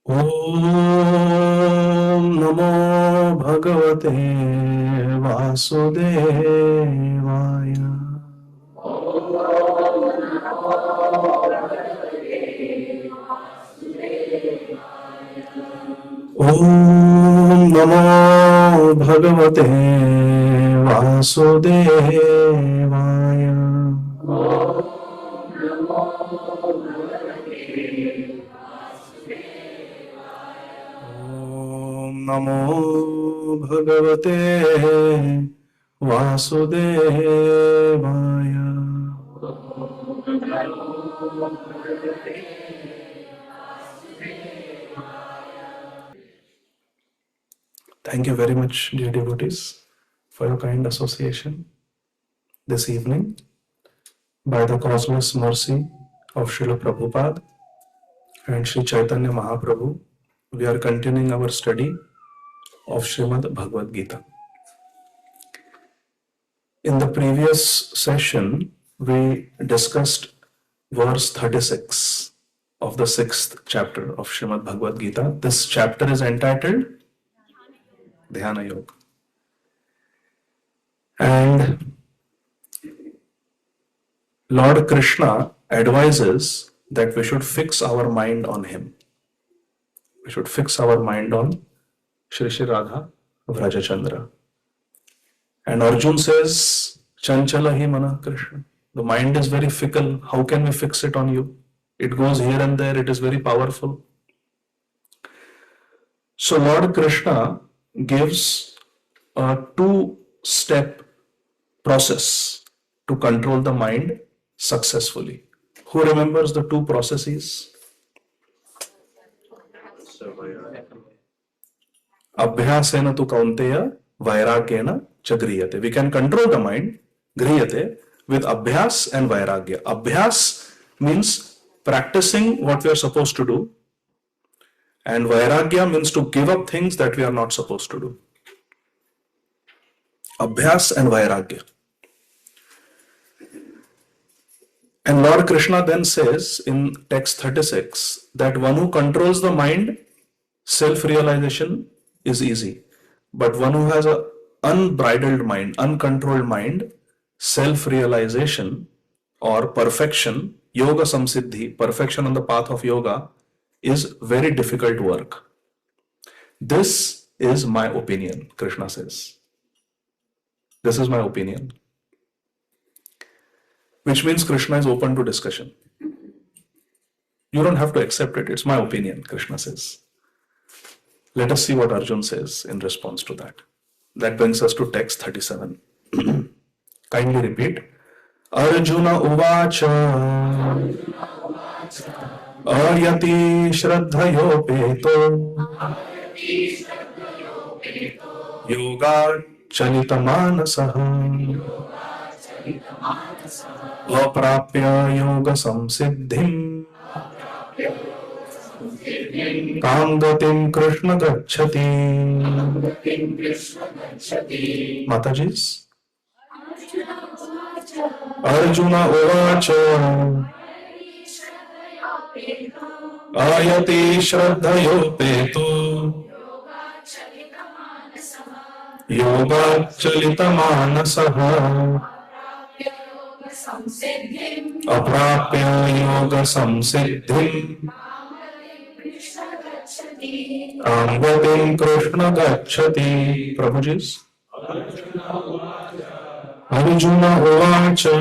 Om Namo Bhagavate Vasudevaya. Om Namo Bhagavate Vasudevaya. Om Namo Bhagavate Vasudevaya. Thank you very much, dear devotees, for your kind association this evening. By the causeless mercy of Srila Prabhupada and Sri Chaitanya Mahaprabhu, we are continuing our study of Śrīmad Bhagavad Gītā. In the previous session, we discussed verse 36 of the 6th chapter of Śrīmad Bhagavad Gītā. This chapter is entitled Dhyana Yoga. And Lord Krishna advises that we should fix our mind on Him. We should fix our mind on Shri Shri Radha Vrajachandra. And Arjun says, Chanchala hi mana Krishna. The mind is very fickle. How can we fix it on you? It goes here and there. It is very powerful. So Lord Krishna gives a two-step process to control the mind successfully. Who remembers the two processes? Abhyasena tu kaunteya vairagena cha griyate. We can control the mind, griyate, with abhyas and vairagya. Abhyas means practicing what we are supposed to do, and vairagya means to give up things that we are not supposed to do. Abhyas and vairagya. And Lord Krishna then says in text 36 that one who controls the mind, self-realization is easy. But one who has an unbridled mind, uncontrolled mind, self-realization or perfection, yoga samsiddhi, perfection on the path of yoga, is very difficult work. This is my opinion, Krishna says. This is my opinion. Which means Krishna is open to discussion. You don't have to accept it. It's my opinion, Krishna says. Let us see what Arjun says in response to that. That brings us to text 37. Kindly repeat. Arjuna uvacha ayati shraddhayopeto yoga chalita manasaha aprapya yoga samsiddhim kamgatim krishna gacchati. Matajis. Arjuna uvacha ayati shraddhayopeto yoga chalita manasaha aprapya yoga samsiddhim kamgatim krishna gacchati. Prabhujis. Arjuna uvacha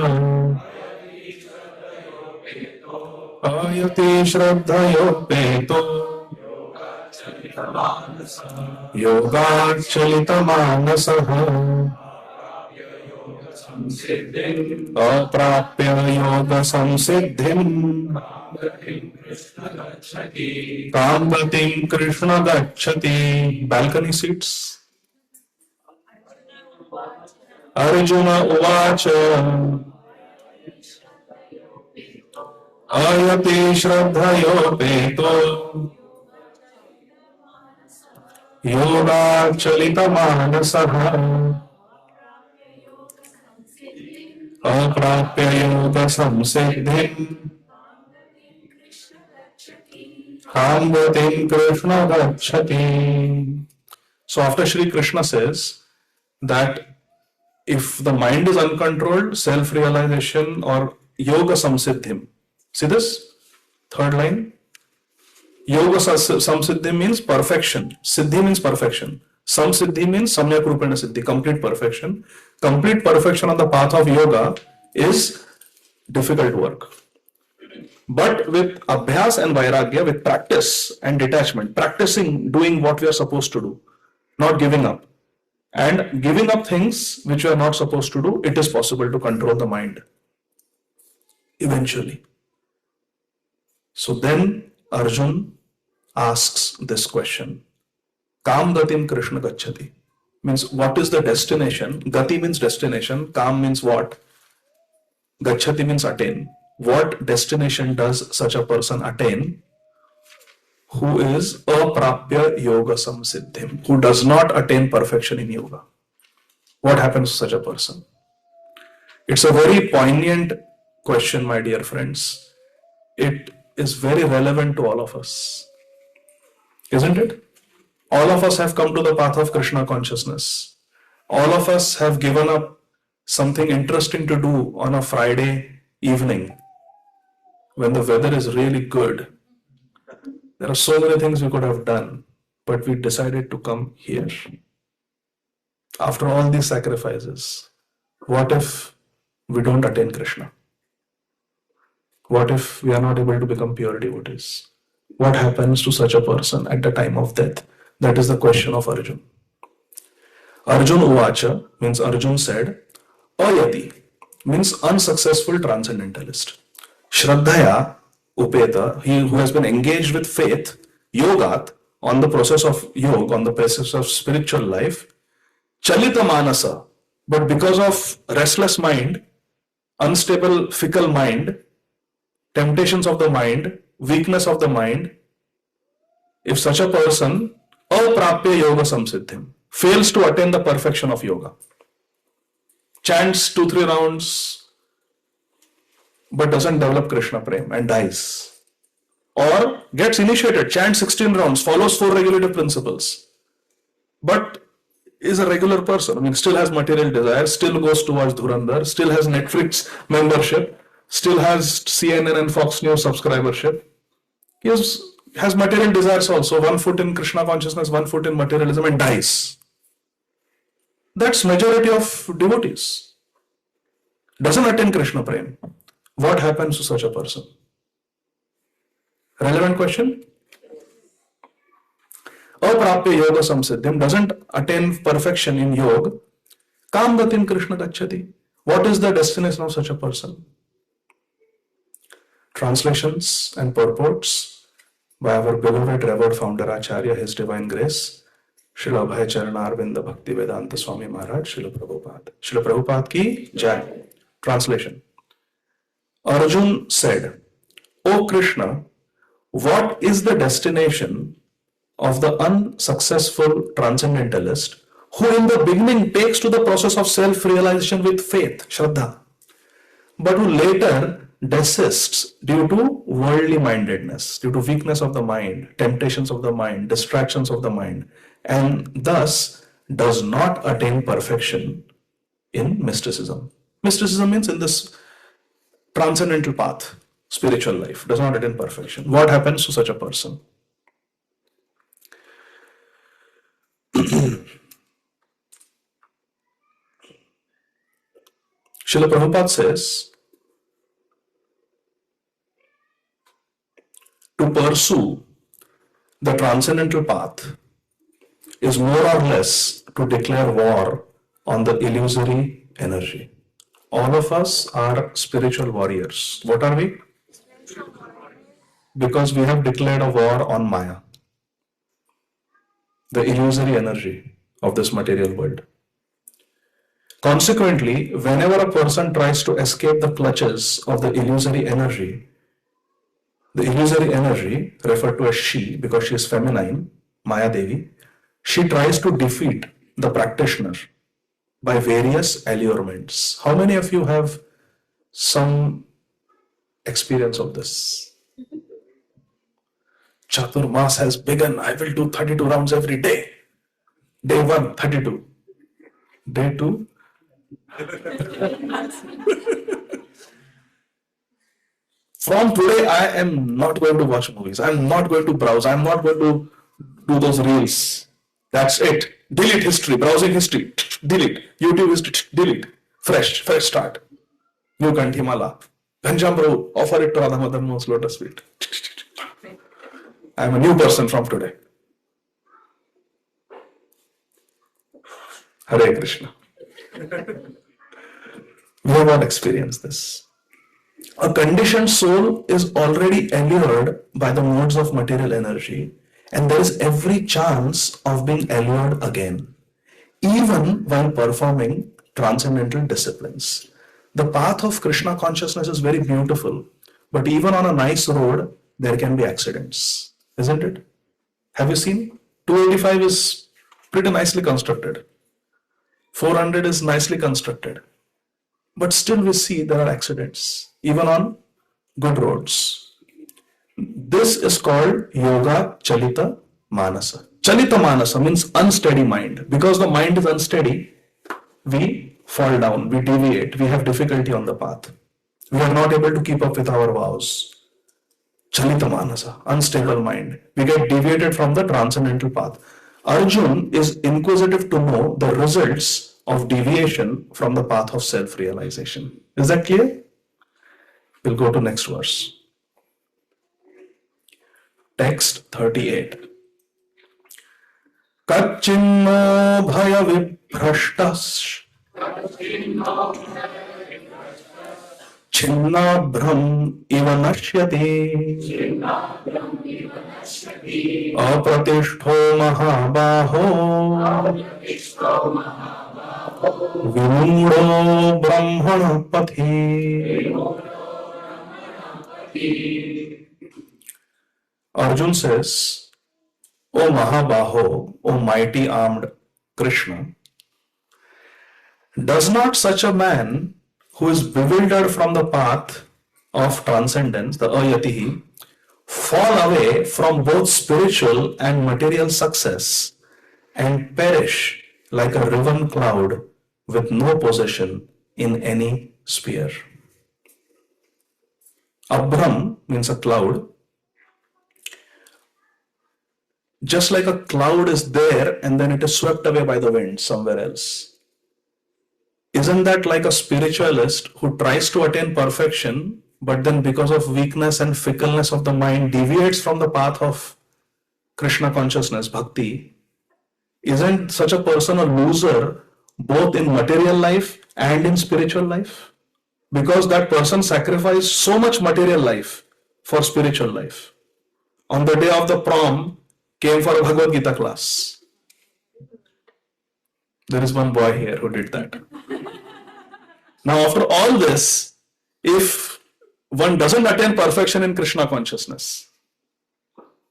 ayati shraddhayopeto yoga chalita manasaha aprapya yoga samsiddhim kamgatim krishna gacchati. Balcony seats. Arjuna uvacha ayati shraddhayopeto yoga chalita manasaha aprapya yoga samsiddhim Kamgatim Krishna gacchati. So after Shri Krishna says that if the mind is uncontrolled, self-realization or yoga samsiddhim. See this? Third line. Yoga samsiddhim means perfection. Siddhi means perfection. Samsiddhi means samyak rupena siddhi, complete perfection. Complete perfection on the path of yoga is difficult work. But with abhyas and vairagya, with practice and detachment, practicing doing what we are supposed to do, not giving up, and giving up things which we are not supposed to do, it is possible to control the mind eventually. So then Arjun asks this question. Kam gatim Krishna gacchati. Means what is the destination? Gati means destination. Kam means what? Gacchati means attain. What destination does such a person attain who is aprapya yoga samsiddhim, who does not attain perfection in yoga? What happens to such a person? It's a very poignant question, my dear friends. It is very relevant to all of us, isn't it? All of us have come to the path of Krishna consciousness. All of us have given up something interesting to do on a Friday evening when the weather is really good. There are so many things we could have done, but we decided to come here. After all these sacrifices, what if we don't attain Krishna? What if we are not able to become pure devotees? What happens to such a person at the time of death? That is the question of Arjun. Arjun uvacha means Arjun said, ayati means unsuccessful transcendentalist. Shraddhaya upeta, he who has been engaged with faith, yogat, on the process of yoga, on the process of spiritual life, chalita manasa, but because of restless mind, unstable, fickle mind, temptations of the mind, weakness of the mind, if such a person aprapya yoga samsiddhim, fails to attain the perfection of yoga, chants 2-3 rounds but doesn't develop Krishna prem and dies, or gets initiated, chants 16 rounds, follows 4 regulative principles, but is a regular person, I mean still has material desires, still goes towards Dhurandhar, still has Netflix membership, still has CNN and Fox News subscribership, he has material desires also, 1 foot in Krishna consciousness, 1 foot in materialism, and dies. That's majority of devotees. Doesn't attain Krishna prem. What happens to such a person? Relevant question? Aprapya yoga samsiddhim, doesn't attain perfection in yoga. Kam gatim Krishna gacchati. What is the destination of such a person? Translations and purports by our beloved revered founder Acharya, His Divine Grace, Srila Abhay Charana Arvinda Bhakti Vedanta Swami Maharaj, Srila Prabhupada. Srila Prabhupada ki Jai. Translation. Arjun said, O Krishna, what is the destination of the unsuccessful transcendentalist who in the beginning takes to the process of self-realization with faith, Shraddha, but who later desists due to worldly mindedness, due to weakness of the mind, temptations of the mind, distractions of the mind, and thus does not attain perfection in mysticism. Mysticism means in this transcendental path, spiritual life, does not attain perfection. What happens to such a person? Srila Prabhupada says, to pursue the transcendental path is more or less to declare war on the illusory energy. All of us are spiritual warriors. What are we? Because we have declared a war on Maya, the illusory energy of this material world. Consequently, whenever a person tries to escape the clutches of the illusory energy referred to as she, because she is feminine, Maya Devi, she tries to defeat the practitioner by various allurements. How many of you have some experience of this? Chaturmas has begun. I will do 32 rounds every day. Day 1, 32. Day 2. From today, I am not going to watch movies. I am not going to browse. I am not going to do those reels. That's it. Delete history, browsing history. Delete. YouTube history. Delete. Fresh start. New Kanthimala. Ghansham Prabhu, offer it to Radha Madan Mohan's lotus feet. I am a new person from today. Hare Krishna. We have all experienced this. A conditioned soul is already allured by the modes of material energy, and there is every chance of being allured again, even while performing transcendental disciplines. The path of Krishna consciousness is very beautiful, but even on a nice road, there can be accidents, isn't it? Have you seen? 285 is pretty nicely constructed. 400 is nicely constructed. But still we see there are accidents, even on good roads. This is called Yoga Chalita Manasa. Chalita Manasa means unsteady mind. Because the mind is unsteady, we fall down, we deviate, we have difficulty on the path. We are not able to keep up with our vows. Chalita Manasa, unstable mind. We get deviated from the transcendental path. Arjun is inquisitive to know the results of deviation from the path of self-realization. Is that clear? We'll go to next verse. Text 38. Kachinno bhaya vibhrashtas Chinnabhram iva nashyati Apratishto mahabaho Vimudo brahmana pathi. Arjun says, O Mahabaho, O mighty armed Krishna, does not such a man who is bewildered from the path of transcendence, the ayatihi, fall away from both spiritual and material success and perish like a riven cloud with no possession in any sphere? Abram means a cloud. Just like a cloud is there and then it is swept away by the wind somewhere else. Isn't that like a spiritualist who tries to attain perfection, but then because of weakness and fickleness of the mind deviates from the path of Krishna consciousness, bhakti? Isn't such a person a loser both in material life and in spiritual life? Because that person sacrificed so much material life for spiritual life. On the day of the prom, came for a Bhagavad Gītā class. There is one boy here who did that. Now after all this, if one doesn't attain perfection in Krishna consciousness,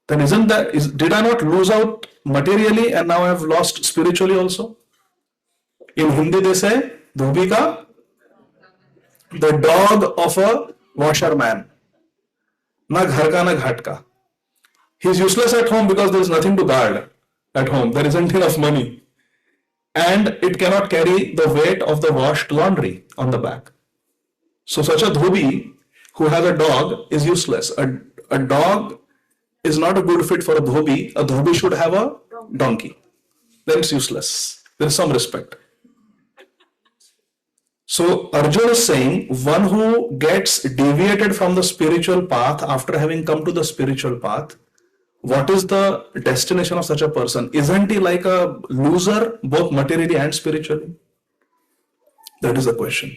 then did I not lose out materially and now I have lost spiritually also? In Hindi they say, Dhobi ka, the dog of a washerman. Na ghar ka na ghat ka. He is useless at home because there is nothing to guard at home. There isn't enough money. And it cannot carry the weight of the washed laundry on the back. So such a dhobi who has a dog is useless. A dog is not a good fit for a dhobi. A dhobi should have a donkey. Then it's useless. There is some respect. So Arjuna is saying, one who gets deviated from the spiritual path after having come to the spiritual path, what is the destination of such a person? Isn't he like a loser, both materially and spiritually? That is the question.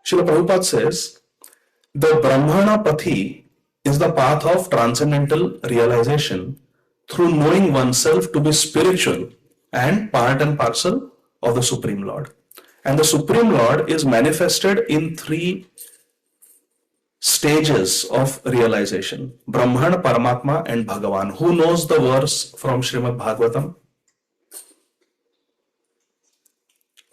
Srila Prabhupada says, the Brahmana Pathi is the path of transcendental realization through knowing oneself to be spiritual and part and parcel of the Supreme Lord. And the Supreme Lord is manifested in three stages of realization: Brahman, Paramatma and Bhagavan. Who knows the verse from Śrīmad Bhagavatam?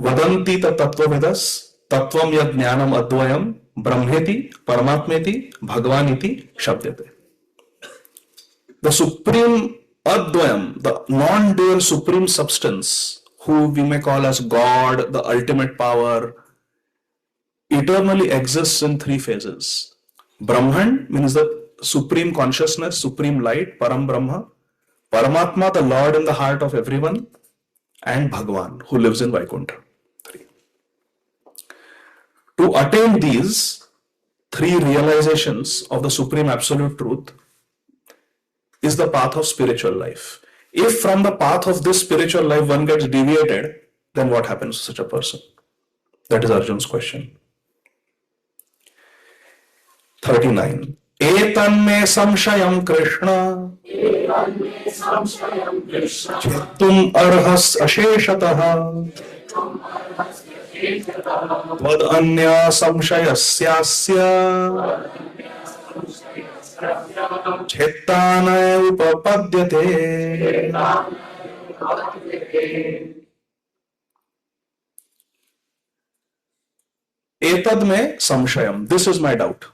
Vadanti ta tattvavidas tattvam yad jnanam advayam brahmeti paramatmeti bhagavaniti shabdyate. The supreme advayam, the non-dual supreme substance, who we may call as God, the ultimate power, eternally exists in three phases. Brahman means the supreme consciousness, supreme light, Param Brahma. Paramatma, the Lord in the heart of everyone, and Bhagavan, who lives in Vaikuntha. To attain these three realizations of the supreme absolute truth is the path of spiritual life. If from the path of this spiritual life one gets deviated, then what happens to such a person? That is Arjun's question. 39. Etanme samshayam Krishna Chetum arhas asheshataha Vad anya samshayasyasya Chettana upapadyate. Etad me samshayam. This is my doubt,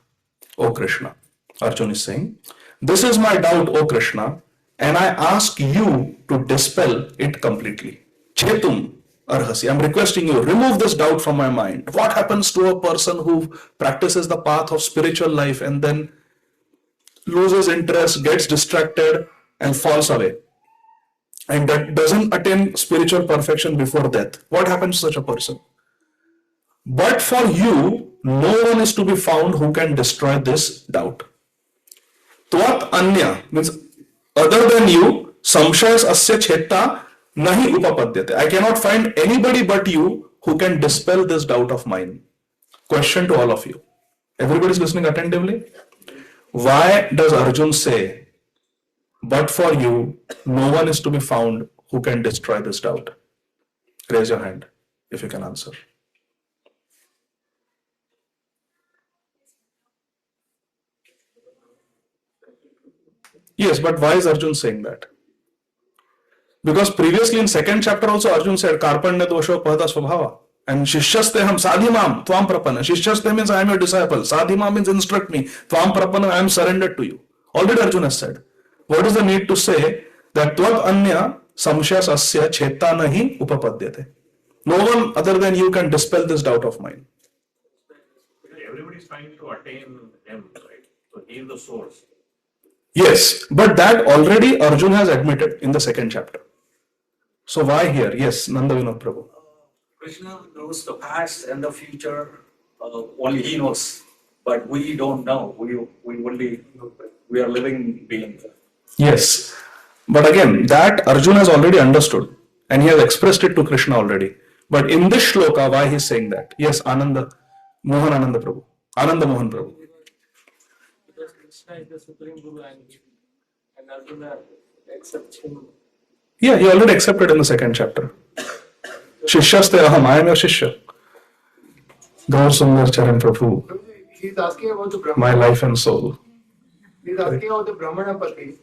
O Krishna. Arjuna is saying, this is my doubt, O Krishna, and I ask you to dispel it completely. Chetum arhasi. I'm requesting you, remove this doubt from my mind. What happens to a person who practices the path of spiritual life and then loses interest, gets distracted, and falls away, and that doesn't attain spiritual perfection before death? What happens to such a person? But for you, no one is to be found who can destroy this doubt. Tvat anya means other than you, samshayas asya chetta nahi upapadyate. I cannot find anybody but you who can dispel this doubt of mine. Question to all of you. Everybody is listening attentively. Why does Arjun say, but for you, no one is to be found who can destroy this doubt? Raise your hand if you can answer. Yes, but why is Arjun saying that? Because previously in second chapter also Arjun said, Karpanya dosho pahata svabhava. And Shishyaste ham sadhimam tvam prapanna. Shishyaste means I am your disciple. Sadhimam means instruct me. Tvam prapanna, I am surrendered to you. Already Arjuna has said. What is the need to say that tvat anya samshayas asya cheta nahi upapadyate? No one other than you can dispel this doubt of mine. Everybody is trying to attain him, right? So he is the source. Yes, but that already Arjuna has admitted in the second chapter. So why here? Yes, Nanda Vinod Prabhu. Krishna knows the past and the future, only he knows, but we don't know. We are living beings. Yes, but again, that Arjuna has already understood and he has expressed it to Krishna already. But in this shloka, why he is saying that? Yes, Mohan Ananda Prabhu. Ananda Mohan Prabhu. Because Krishna is the Supreme Guru and Arjuna accepts him. Yeah, he already accepted in the second chapter. Shishyaste aham, I am your Shishya. Gaur Sundar Charan Prabhu, He's asking about the Brahmana. my life and soul. He's asking about the Brahmana Pati.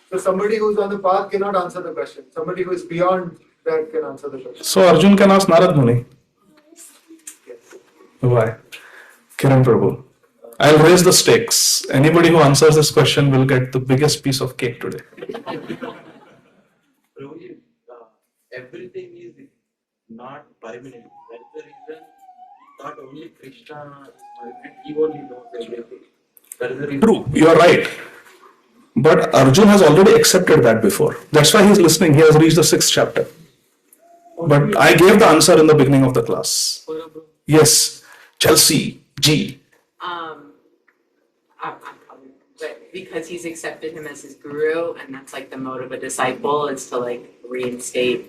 So somebody who's on the path cannot answer the question. Somebody who is beyond that can answer the question. So Arjun can ask Narad Muni. Why? Kiran Prabhu. I'll raise the stakes. Anybody who answers this question will get the biggest piece of cake today. Everything is not permanent. That's the reason not only Krishna is permanent, he only knows everything. That is the reason. True, you are right. But Arjun has already accepted that before. That's why he's listening. He has reached the 6th chapter. But I gave the answer in the beginning of the class. Yes, Chelsea, G. But because he's accepted him as his guru, and that's like the mode of a disciple, is to like reinstate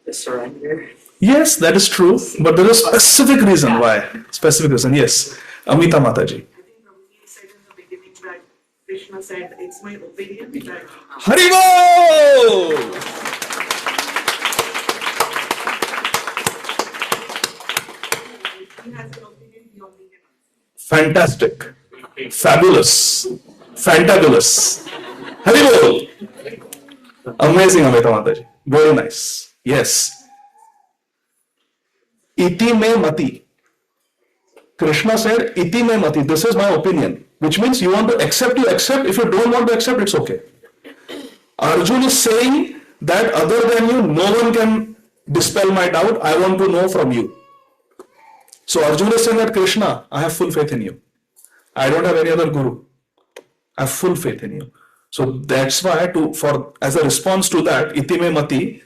the surrender. Yes, that is true. But there is a specific reason why. Specific reason, yes. Amita Mataji. I think Prabhuji said in the beginning that Krishna said, it's my opinion that Haribo! he has an opinion, he only can answer. Fantastic. Fabulous. Fantabulous. Haribo! Amazing, Amita Mataji. Very nice. Yes. iti me mati. Krishna said, iti me mati, this is my opinion. Which means you want to accept, you accept. If you don't want to accept, it's okay. Arjun is saying that other than you, no one can dispel my doubt. I want to know from you. So Arjun is saying that Krishna, I have full faith in you. I don't have any other guru. I have full faith in you. So that's why as a response to that, iti me mati,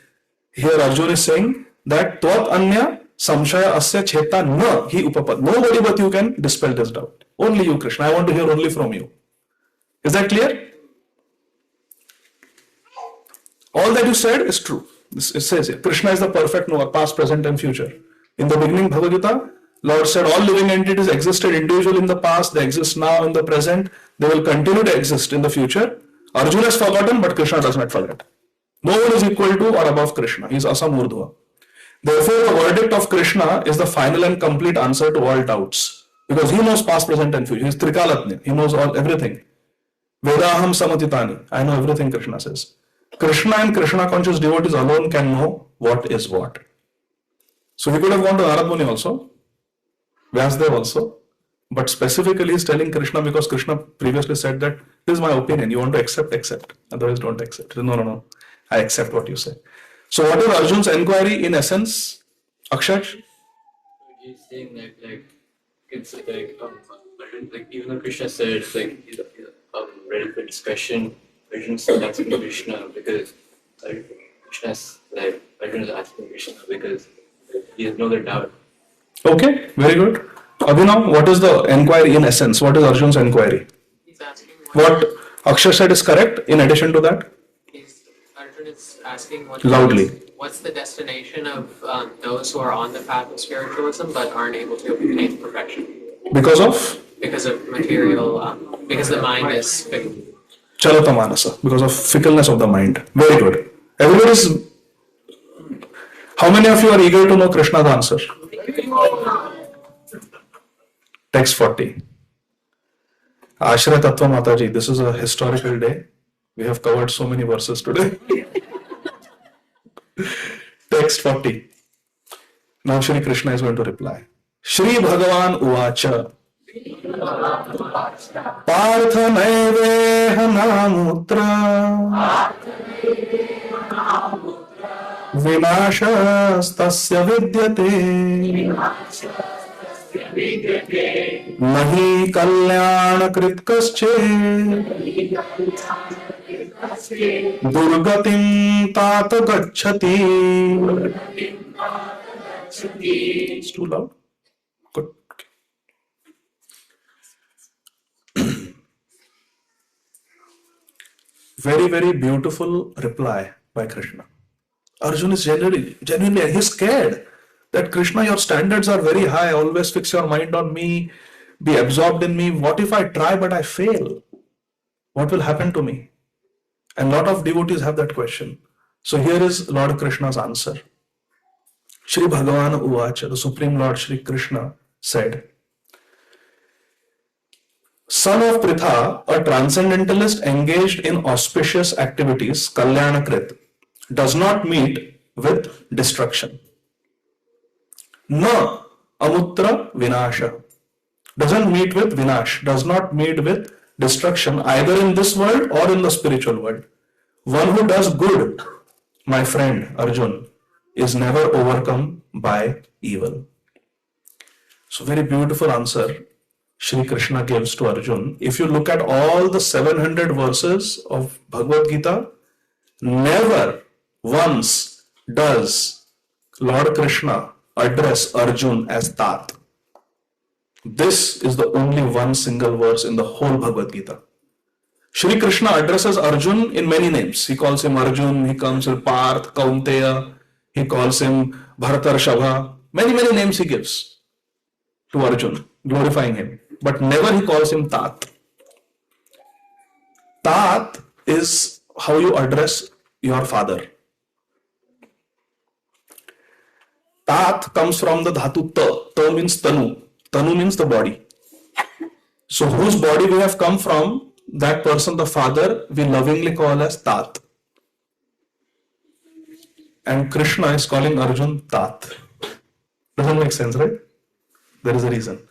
here Arjun is saying that tvat anya samshaya asya cheta na hi upapad. Nobody but you can dispel this doubt. Only you, Krishna. I want to hear only from you. Is that clear? All that you said is true. It says here, Krishna is the perfect knower, past, present and future. In the beginning Bhagavad Gītā, Lord said all living entities existed individually in the past, they exist now in the present, they will continue to exist in the future. Arjuna has forgotten, but Krishna does not forget. No one is equal to or above Krishna. He is asamurdhva. Therefore, the verdict of Krishna is the final and complete answer to all doubts. Because he knows past, present and future. He is Trikalatnya. He knows everything. Vedaham samatitani. I know everything, Krishna says. Krishna and Krishna conscious devotees alone can know what is what. So we could have gone to Narad Muni also, Vyasdev also, but specifically he is telling Krishna because Krishna previously said that this is my opinion. You want to accept, accept. Otherwise don't accept. No. I accept what you say. So what is Arjun's enquiry in essence? Akshay? He's saying that it's like even though Krishna said it's he's ready for discussion, Arjun still asking Krishna because Krishna's Arjun is asking Krishna because he has no other doubt. Okay, very good. Abhinav, what is the enquiry in essence? What is Arjun's enquiry? He's asking What Akshay said is correct in addition to that? Arjun is asking Loudly. What's the destination of those who are on the path of spiritualism but aren't able to attain perfection? Because of? Because of material, because the mind is fickle. Chalata manasa, because of fickleness of the mind. Very good. Everybody's. How many of you are eager to know Krishna's answer? Text 40. Ashray Tattva Mataji, this is a historical day. We have covered so many verses today. Text 40. Now Shri Krishna is going to reply. Śrī Bhagavan Uvacha. Partha naiveha namutra. Vinashastasya vidyate. Nahi kalyana krit kaschet. Durgatim tata gacchati. It's too loud. Good. Very, very beautiful reply by Krishna. Arjuna is genuinely, he's scared that Krishna, your standards are very high. Always fix your mind on me. Be absorbed in me. What if I try but I fail? What will happen to me? And a lot of devotees have that question. So here is Lord Krishna's answer. Śrī Bhagavan Uvacha, the Supreme Lord Shri Krishna said, Son of Pritha, a transcendentalist engaged in auspicious activities, Kalyanakrit, does not meet with destruction. Na amutra vinasha, doesn't meet with vinash, does not meet with destruction either in this world or in the spiritual world. One who does good, my friend Arjun, is never overcome by evil. So very beautiful answer Shri Krishna gives to Arjun. If you look at all the 700 verses of Bhagavad Gītā, never once does Lord Krishna address Arjun as Tat. This is the only one single verse in the whole Bhagavad Gītā. Shri Krishna addresses Arjun in many names. He calls him Arjun, he calls him Parth, Kaunteya, he calls him Bharatarshabha. Many names he gives to Arjun, glorifying him. But never he calls him Tat. Tat is how you address your father. Tat comes from the dhatu ta. Ta means tanu. Tanu means the body. So whose body we have come from, that person, the father, we lovingly call as Tat. And Krishna is calling Arjun Tat. Doesn't make sense, right? There is a reason.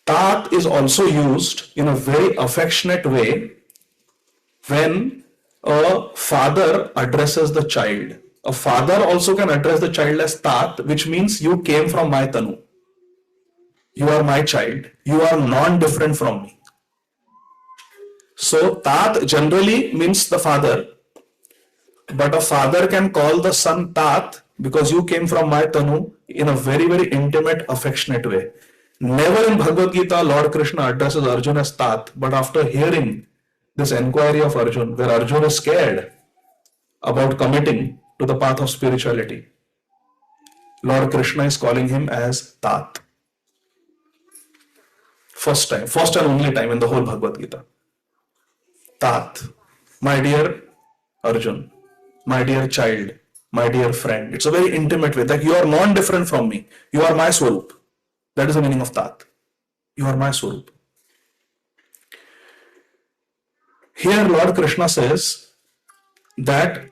Tat is also used in a very affectionate way when a father addresses the child. A father also can address the child as Tat, which means you came from my Tanu. You are my child. You are non-different from me. So Tat generally means the father, but a father can call the son Tat because you came from my Tanu in a very, very intimate, affectionate way. Never in Bhagavad Gita Lord Krishna addresses Arjuna as Tat, but after hearing this enquiry of Arjuna, where Arjuna is scared about committing to the path of spirituality, Lord Krishna is calling him as Tat. First time, first and only time in the whole Bhagavad Gita. Tat, my dear Arjun, my dear child, my dear friend. It's a very intimate way, that you are non-different from me. You are my Swarup. That is the meaning of Tat. You are my Swarup. Here Lord Krishna says that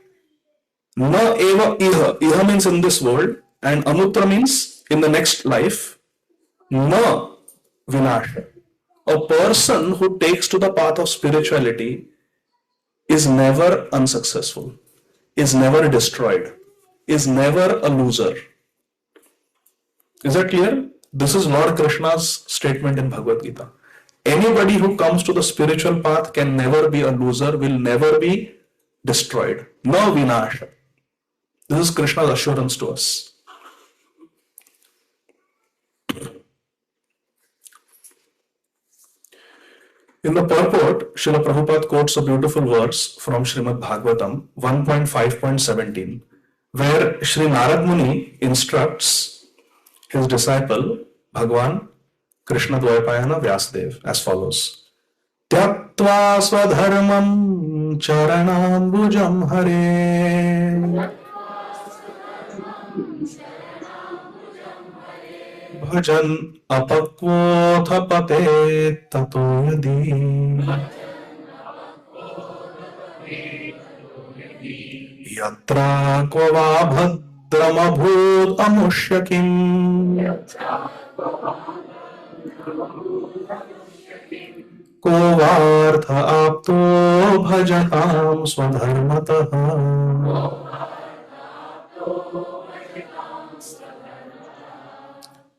na eva iha. Iha means in this world, and amutra means in the next life. Na vinasha. A person who takes to the path of spirituality is never unsuccessful, is never destroyed, is never a loser. Is that clear? This is Lord Krishna's statement in Bhagavad Gita. Anybody who comes to the spiritual path can never be a loser, will never be destroyed. No vinasha. This is Krishna's assurance to us. In the purport, Srila Prabhupada quotes a beautiful verse from Srimad Bhagavatam 1.5.17, where Shri Narad Muni instructs his disciple, Bhagwan Krishna Dvaipayana Vyasadev, as follows. Tyaktva swadharmam charanambujam hare bhajan apakvotha pate tato yadi yatra kvava bhadramabhut amushyakim ko vartha apto bhajatam swadharmataha.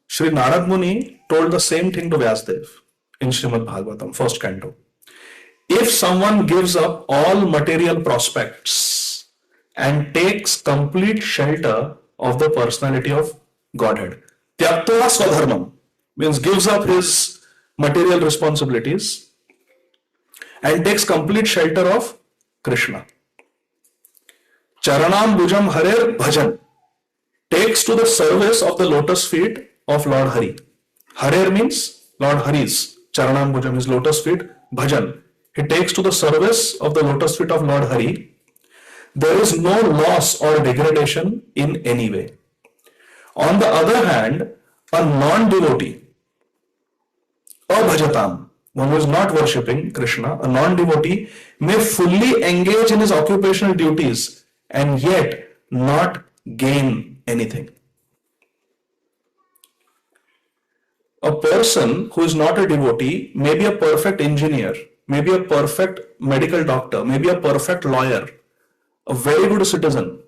Shri Narad Muni told the same thing to Vyasadev in Srimad Bhagavatam, first canto. If someone gives up all material prospects and takes complete shelter of the personality of Godhead, Tyaktva Swadharmam means gives up his material responsibilities and takes complete shelter of Krishna. Charanam Bhujam Harer Bhajan takes to the service of the lotus feet of Lord Hari. Harer means Lord Hari's. Charanam Bhujam, his lotus feet. Bhajan, he takes to the service of the lotus feet of Lord Hari. There is no loss or degradation in any way. On the other hand, a non-devotee, abhajatam, one who is not worshipping Krishna, a non-devotee, may fully engage in his occupational duties and yet not gain anything. A person who is not a devotee may be a perfect engineer, may be a perfect medical doctor, may be a perfect lawyer, a very good citizen,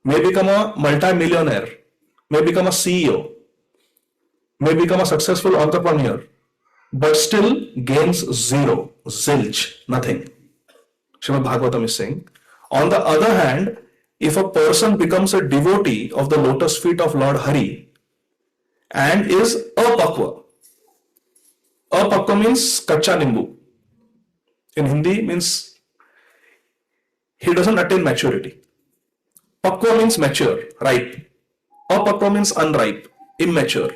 may become a multi-millionaire, may become a CEO, may become a successful entrepreneur, but still gains zero, zilch, nothing. Srimad Bhagavatam is saying. On the other hand, if a person becomes a devotee of the lotus feet of Lord Hari and is apakva. Apakva means kacha nimbu. In Hindi means he doesn't attain maturity. Pakva means mature, ripe. Apakva means unripe, immature.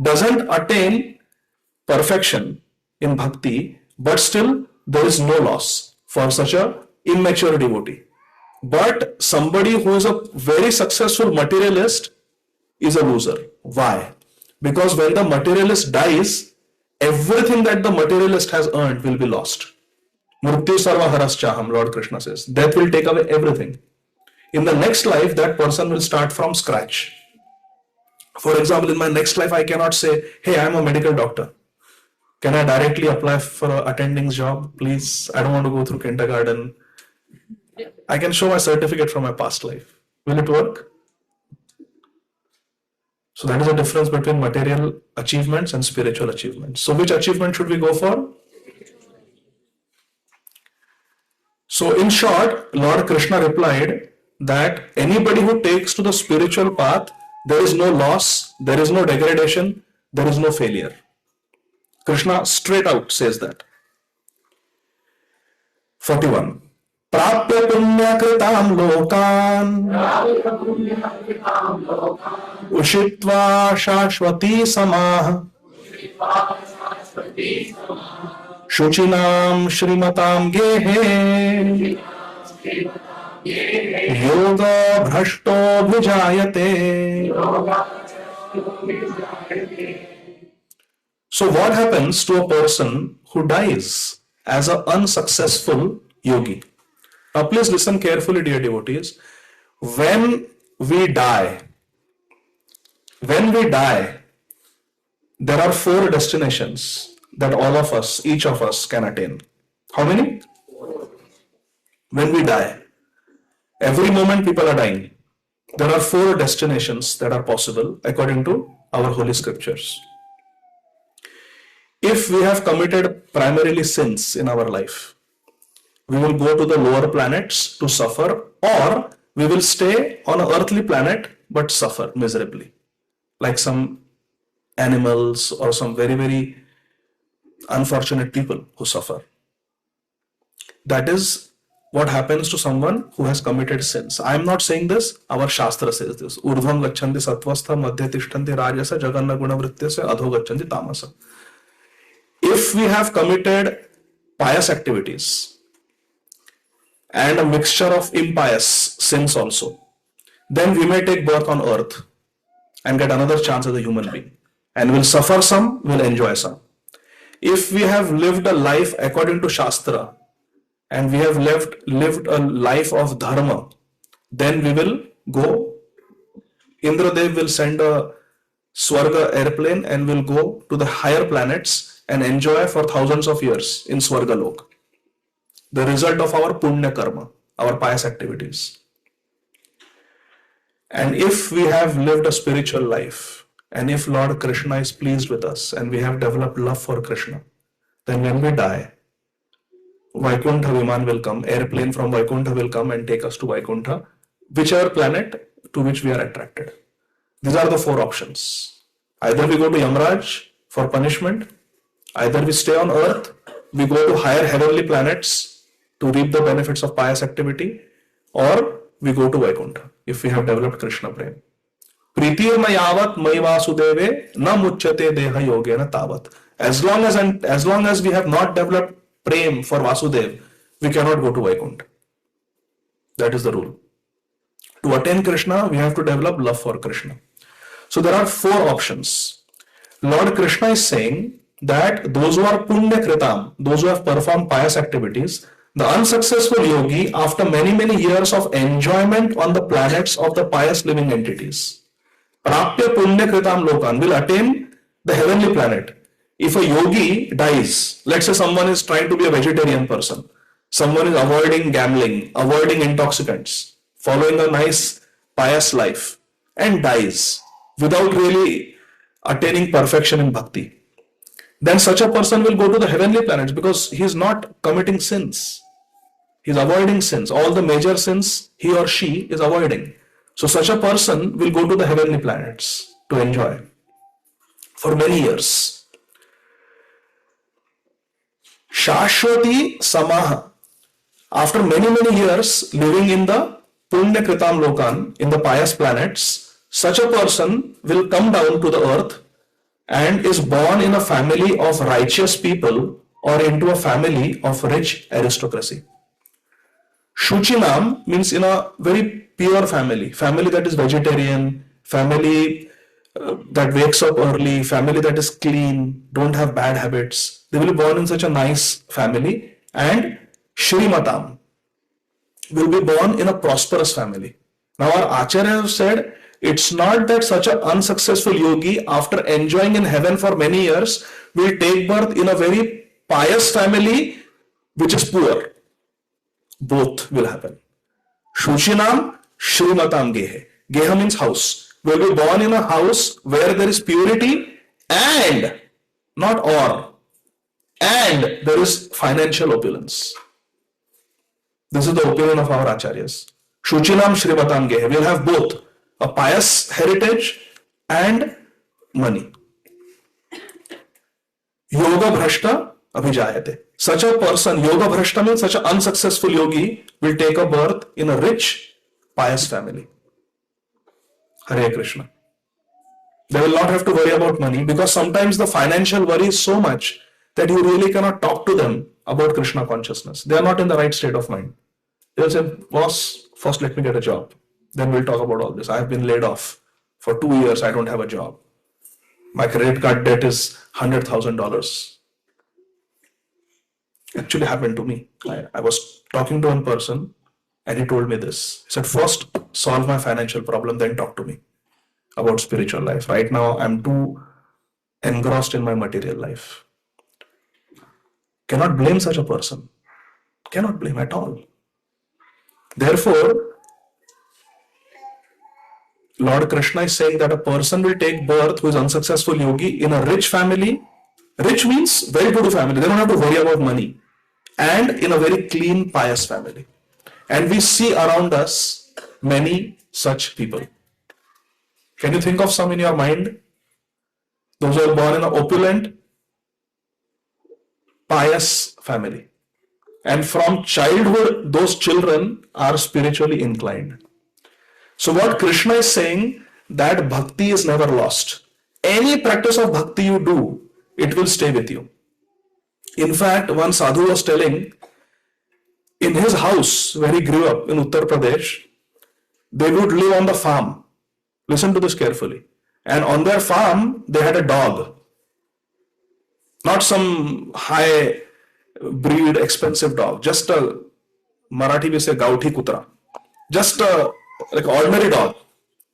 Doesn't attain perfection in bhakti, but still there is no loss for such a immature devotee. But somebody who is a very successful materialist is a loser. Why? Because when the materialist dies, everything that the materialist has earned will be lost. Mrityu sarva haraschaham, Lord Krishna says. Death will take away everything. In the next life, that person will start from scratch. For example, in my next life, I cannot say, hey, I'm a medical doctor. Can I directly apply for an attending's job? Please, I don't want to go through kindergarten. I can show my certificate from my past life. Will it work? So that is the difference between material achievements and spiritual achievements. So which achievement should we go for? So in short, Lord Krishna replied that anybody who takes to the spiritual path, there is no loss, there is no degradation, there is no failure. Krishna straight out says that. 41. Prapya punya kritam lokan ushitva shashvati samah shuchinam shrimatam gehe yoga bhrashto bhijayate. So what happens to a person who dies as an unsuccessful yogi? Now please listen carefully, dear devotees. When we die, there are 4 destinations that all of us, each of us can attain. How many? When we die, every moment people are dying. There are 4 destinations that are possible according to our holy scriptures. If we have committed primarily sins in our life, we will go to the lower planets to suffer, or we will stay on an earthly planet but suffer miserably, like some animals or some very, very unfortunate people who suffer. That is what happens to someone who has committed sins. I am not saying this, our Shastra says this. Urdhvam gachanti sattvastha madhya tishtanti rajasa jaganna guna vrityasya adho gachanti tamasa. If we have committed pious activities and a mixture of impious sins also, then we may take birth on earth and get another chance as a human being. And we'll suffer some, we'll enjoy some. If we have lived a life according to Shastra and we have lived a life of dharma, then we will go, Indradev will send a Swarga airplane and will go to the higher planets and enjoy for thousands of years in Swarga Lok. The result of our punya karma, our pious activities. And if we have lived a spiritual life, and if Lord Krishna is pleased with us, and we have developed love for Krishna, then when we die, Vaikuntha Viman will come, airplane from Vaikuntha will come and take us to Vaikuntha, whichever planet to which we are attracted. These are the 4 options. Either we go to Yamraj for punishment, either we stay on earth, we go to higher heavenly planets to reap the benefits of pious activity, or we go to Vaikuntha if we have developed Krishna Prem. Pritirma yavat mai vasudeve na muchyate deha yogena tavat. As long as we have not developed Prem for Vasudev, we cannot go to Vaikuntha. That is the rule. To attain Krishna, we have to develop love for Krishna. So there are 4 options. Lord Krishna is saying that those who are punya kritam, those who have performed pious activities, the unsuccessful yogi, after many, many years of enjoyment on the planets of the pious living entities, prapya punya kritam lokan, will attain the heavenly planet. If a yogi dies, let's say someone is trying to be a vegetarian person, someone is avoiding gambling, avoiding intoxicants, following a nice pious life, and dies without really attaining perfection in bhakti, then such a person will go to the heavenly planets because he is not committing sins. He is avoiding sins. All the major sins he or she is avoiding. So such a person will go to the heavenly planets to enjoy for many years. Shashwati Samaha. After many, many years living in the Punya Kritam Lokan, in the pious planets, such a person will come down to the earth and is born in a family of righteous people or into a family of rich aristocracy. Shuchinam means in a very pure family that is vegetarian, family that wakes up early, family that is clean, don't have bad habits. They will be born in such a nice family, and Shrimatam will be born in a prosperous family. Now our Acharya have said It's not that such an unsuccessful yogi, after enjoying in heaven for many years, will take birth in a very pious family which is poor. Both will happen. Shushinam Shrimatam Gehe. Geha means house. Will be born in a house where there is purity and, not or, and there is financial opulence. This is the opinion of our acharyas. Shuchinam Shrimatam Gehe. We'll have both a pious heritage and money. Yoga Bhrashta Abhijayate. Such a person, Yoga Bhrashta means such an unsuccessful yogi, will take a birth in a rich, pious family. Hare Krishna. They will not have to worry about money, because sometimes the financial worry is so much that you really cannot talk to them about Krishna consciousness. They are not in the right state of mind. They'll say, boss, first let me get a job. Then we'll talk about all this. I have been laid off for 2 years. I don't have a job. My credit card debt is $100,000. Actually happened to me. I was talking to one person and he told me this. He said, first solve my financial problem, then talk to me about spiritual life. Right now I'm too engrossed in my material life. Cannot blame such a person. Cannot blame at all. Therefore, Lord Krishna is saying that a person will take birth who is unsuccessful yogi in a rich family. Rich means very good family. They don't have to worry about money. And in a very clean, pious family. And we see around us many such people. Can you think of some in your mind? Those who are born in an opulent, pious family. And from childhood, those children are spiritually inclined. So what Krishna is saying, that bhakti is never lost. Any practice of bhakti you do, it will stay with you. In fact, one sadhu was telling, in his house where he grew up in Uttar Pradesh, they would live on the farm. Listen to this carefully. And on their farm, they had a dog. Not some high breed, expensive dog. Just a, Marathi we say, gauthi kutra. Just a like ordinary dog.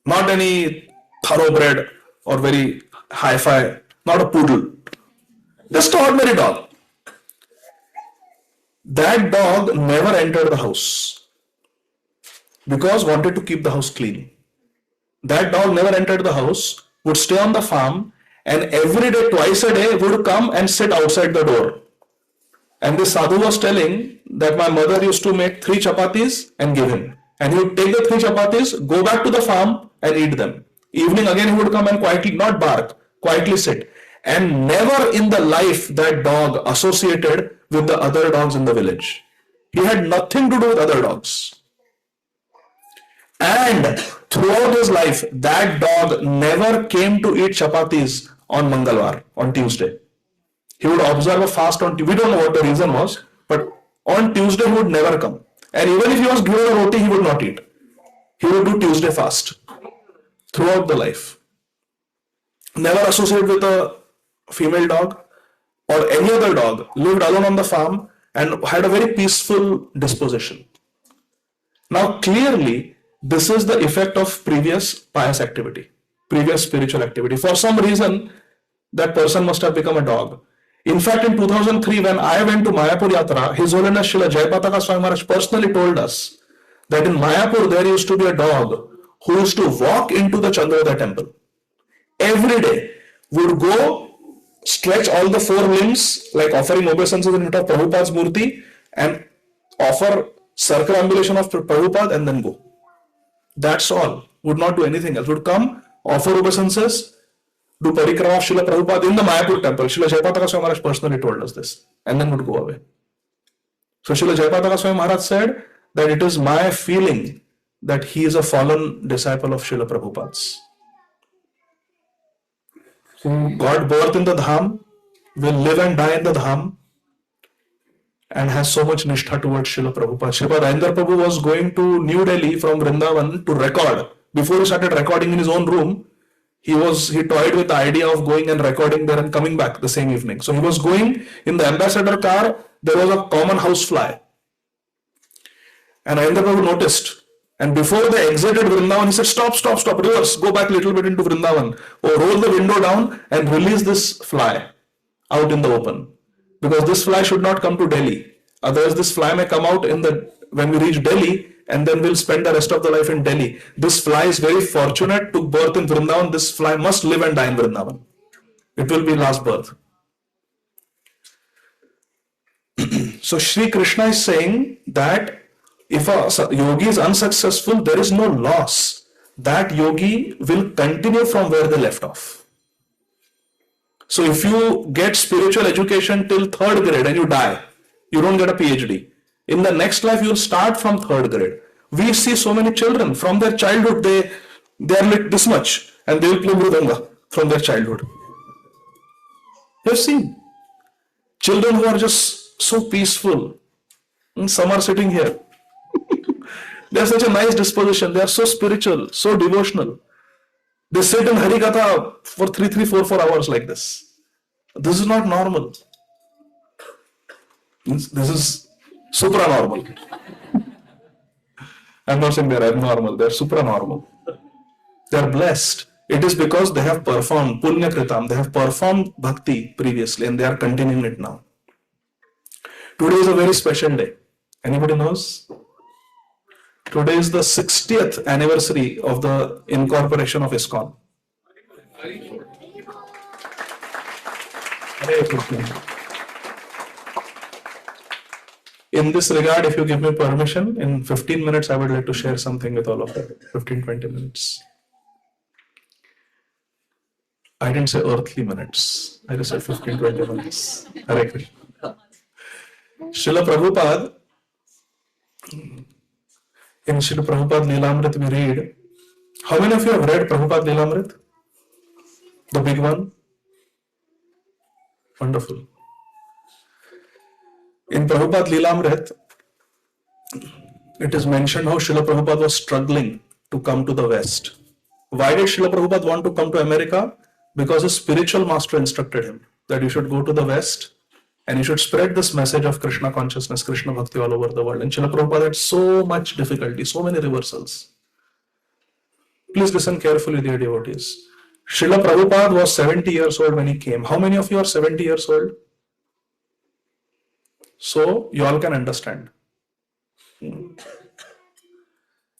Not any thoroughbred or very hi-fi. Not a poodle. Just an ordinary dog. That dog never entered the house because wanted to keep the house clean. That dog never entered the house, would stay on the farm, and every day, twice a day, would come and sit outside the door. And this sadhu was telling that my mother used to make 3 chapatis and give him. And he would take the 3 chapatis, go back to the farm and eat them. Evening again he would come and quietly, not bark, quietly sit. And never in the life that dog associated with the other dogs in the village. He had nothing to do with other dogs. And throughout his life, that dog never came to eat chapatis on Mangalwar, on Tuesday. He would observe a fast on Tuesday. We don't know what the reason was, but on Tuesday he would never come. And even if he was given a roti, he would not eat. He would do Tuesday fast throughout the life. Never associate with a female dog or any other dog. Lived alone on the farm and had a very peaceful disposition. Now clearly, this is the effect of previous pious activity, previous spiritual activity. For some reason, that person must have become a dog. In fact, in 2003, when I went to Mayapur Yatra, His Holiness Srila Jayapataka Swami Maharaj personally told us that in Mayapur there used to be a dog who used to walk into the Chandrodaya temple. Every day would go, stretch all the 4 limbs like offering obeisances in front of Prabhupada's murti and offer circumambulation of Prabhupada and then go. That's all. Would not do anything else. Would come, offer obeisances, do parikrama of Srila Prabhupada in the Mayapur temple. Srila Jayapataka Swami Maharaj personally told us this. And then would go away. So Srila Jayapataka Swami Maharaj said that it is my feeling that he is a fallen disciple of Srila Prabhupada's. Who got birth in the Dham, will live and die in the Dham, and has so much nishtha towards Srila Prabhupada. Srila Rajendra Prabhu was going to New Delhi from Vrindavan to record. Before he started recording in his own room, he toyed with the idea of going and recording there and coming back the same evening. So he was going in the ambassador car. There was a common house fly. And Rajendra Prabhu noticed And before they exited Vrindavan, he said, stop, stop, stop, reverse, go back a little bit into Vrindavan, or roll the window down and release this fly out in the open. Because this fly should not come to Delhi. Otherwise, this fly may come out when we reach Delhi, and then we'll spend the rest of the life in Delhi. This fly is very fortunate, took birth in Vrindavan. This fly must live and die in Vrindavan. It will be last birth. So Shri Krishna is saying that if a yogi is unsuccessful, there is no loss. That yogi will continue from where they left off. So if you get spiritual education till 3rd grade and you die, you don't get a PhD. In the next life, you will start from 3rd grade. We see so many children from their childhood, they are lit this much and they will play mridanga from their childhood. You have seen children who are just so peaceful. Some are sitting here. They have such a nice disposition. They are so spiritual, so devotional. They sit in Harikatha for 4 hours like this. This is not normal. This is supranormal. I'm not saying they're abnormal, they're supranormal. They're blessed. It is because they have performed Punya Kritam, they have performed Bhakti previously and they are continuing it now. Today is a very special day. Anybody knows? Today is the 60th anniversary of the incorporation of Iskcon. In this regard, if you give me permission, in 15 minutes, I would like to share something with all of you. 15-20 minutes. I didn't say earthly minutes. I just said 15-20 minutes. Hare Krishna. Srila Prabhupada, in Srila Prabhupada Leelamrit we read, how many of you have read Prabhupada Leelamrit? The big one? Wonderful. In Prabhupada Leelamrit, it is mentioned how Srila Prabhupada was struggling to come to the West. Why did Srila Prabhupada want to come to America? Because his spiritual master instructed him that you should go to the West and you should spread this message of Krishna consciousness, Krishna Bhakti all over the world. And Srila Prabhupada had so much difficulty, so many reversals. Please listen carefully, dear devotees. Srila Prabhupada was 70 years old when he came. How many of you are 70 years old? So you all can understand.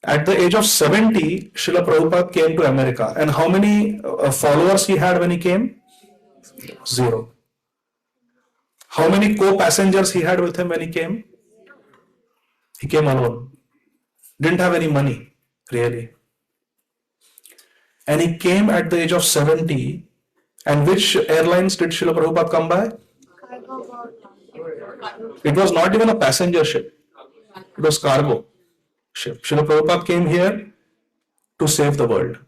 At the age of 70, Srila Prabhupada came to America. And how many followers he had when he came? 0. How many co-passengers he had with him when he came? He came alone. Didn't have any money, really. And he came at the age of 70. And which airlines did Srila Prabhupada come by? It was not even a passenger ship. It was cargo ship. Srila Prabhupada came here to save the world.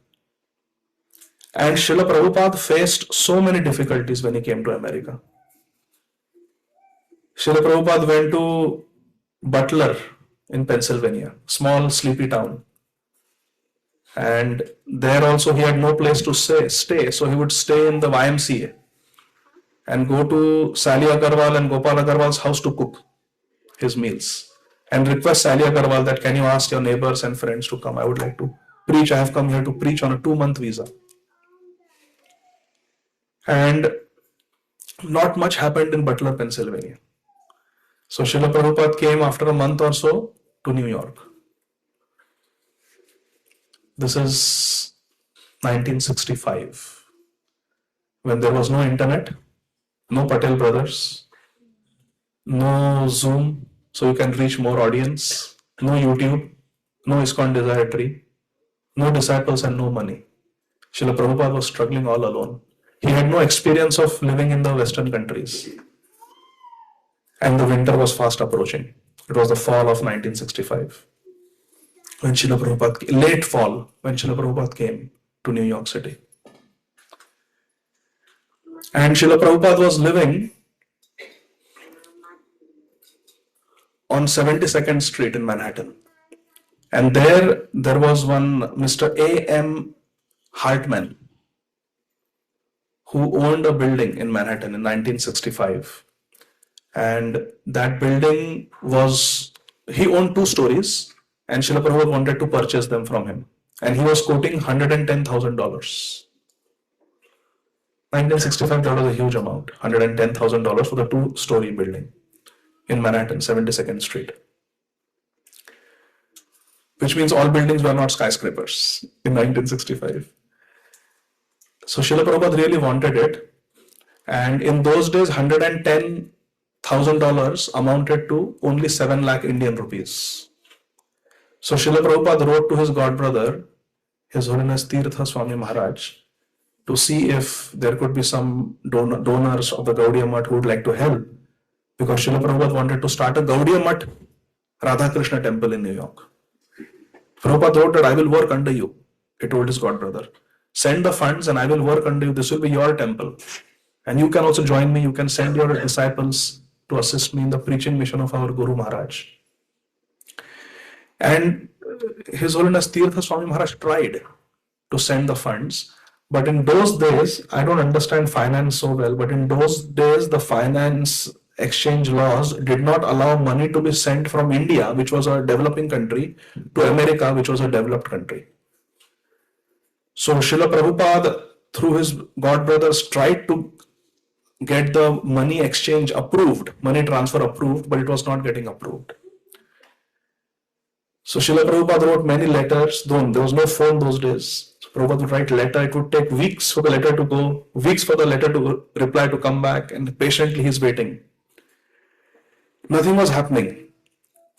And Srila Prabhupada faced so many difficulties when he came to America. Srila Prabhupada went to Butler in Pennsylvania, small sleepy town. And there also he had no place to stay, so he would stay in the YMCA and go to Sally Agarwal and Gopal Agarwal's house to cook his meals and request Sally Agarwal that can you ask your neighbors and friends to come, I would like to preach, I have come here to preach on a 2-month visa. And not much happened in Butler, Pennsylvania. So Srila Prabhupada came after a month or so to New York. This is 1965, when there was no internet, no Patel brothers, no Zoom, so you can reach more audience, no YouTube, no Iskcon desire tree, no disciples and no money. Srila Prabhupada was struggling all alone. He had no experience of living in the Western countries. And the winter was fast approaching. It was the fall of 1965. When Srila Prabhupada, late fall, when Srila Prabhupada came to New York City. And Srila Prabhupada was living on 72nd Street in Manhattan. And there was one Mr. A.M. Hartman, who owned a building in Manhattan in 1965. And that building he owned 2 stories. and Srila Prabhupada wanted to purchase them from him. And he was quoting $110,000. 1965, that was a huge amount, $110,000 for the 2-story building in Manhattan, 72nd Street. Which means all buildings were not skyscrapers in 1965. So Srila Prabhupada really wanted it. And in those days, $110,000 amounted to only 7 lakh Indian rupees. So Srila Prabhupada wrote to his godbrother, His Holiness Tirtha Swami Maharaj, to see if there could be some donors of the Gaudiya Math who would like to help. Because Srila Prabhupada wanted to start a Gaudiya Math Radha Krishna temple in New York. Prabhupada wrote that I will work under you, he told his godbrother. Send the funds and I will work under you. This will be your temple. And you can also join me. You can send your disciples to assist me in the preaching mission of our Guru Maharaj. And His Holiness Tirtha Swami Maharaj tried to send the funds. But in those days, I don't understand finance so well, but in those days, the finance exchange laws did not allow money to be sent from India, which was a developing country, to America, which was a developed country. So Srila Prabhupada, through his godbrothers, tried to get the money exchange approved, money transfer approved, but it was not getting approved. So Srila Prabhupada wrote many letters, though there was no phone those days. So Prabhupada would write a letter, it would take weeks for the letter to go, weeks for the letter to reply to come back, and patiently he's waiting. Nothing was happening.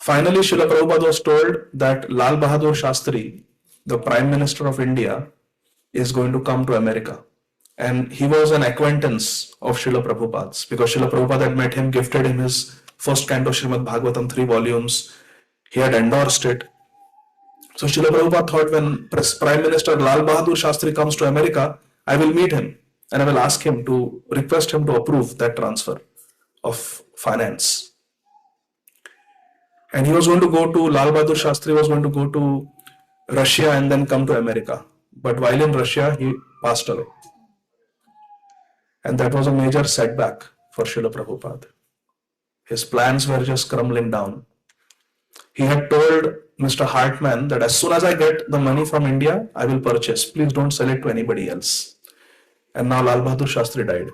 Finally, Srila Prabhupada was told that Lal Bahadur Shastri, the Prime Minister of India, is going to come to America. And he was an acquaintance of Srila Prabhupada's, because Srila Prabhupada had met him, gifted him his first canto Śrīmad Bhagavatam, 3 volumes. He had endorsed it. So Srila Prabhupada thought, when Prime Minister Lal Bahadur Shastri comes to America, I will meet him and I will ask him to request him to approve that transfer of finance. And he was going to go to, Lal Bahadur Shastri was going to go to Russia and then come to America. But while in Russia, he passed away. And that was a major setback for Srila Prabhupada. His plans were just crumbling down. He had told Mr. Hartman that as soon as I get the money from India, I will purchase. Please don't sell it to anybody else. And now Lal Bahadur Shastri died.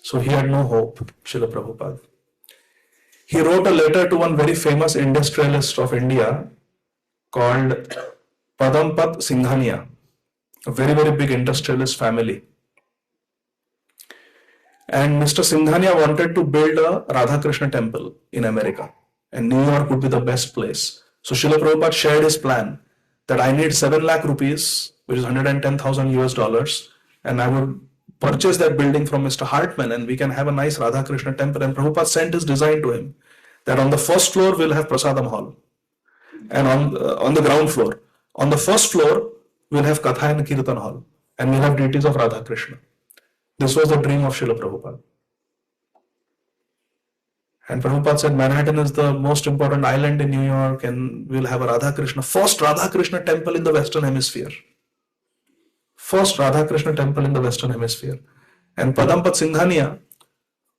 So he had no hope, Srila Prabhupada. He wrote a letter to one very famous industrialist of India called Padampat Singhania, a very, very big industrialist family. And Mr. Singhania wanted to build a Radha Krishna temple in America, and New York would be the best place. So Srila Prabhupada shared his plan that I need 7 lakh rupees, which is 110,000 US dollars, and I would purchase that building from Mr. Hartman and we can have a nice Radha Krishna temple. And Prabhupada sent his design to him that on the first floor we'll have Prasadam Hall, and on the ground floor. On the first floor, we'll have Katha and Kirtan Hall, and we'll have deities of Radha Krishna. This was the dream of Srila Prabhupada. And Prabhupada said Manhattan is the most important island in New York, and we'll have a Radha Krishna, first Radha Krishna temple in the Western Hemisphere. First Radha Krishna temple in the Western Hemisphere. And Padampat Singhania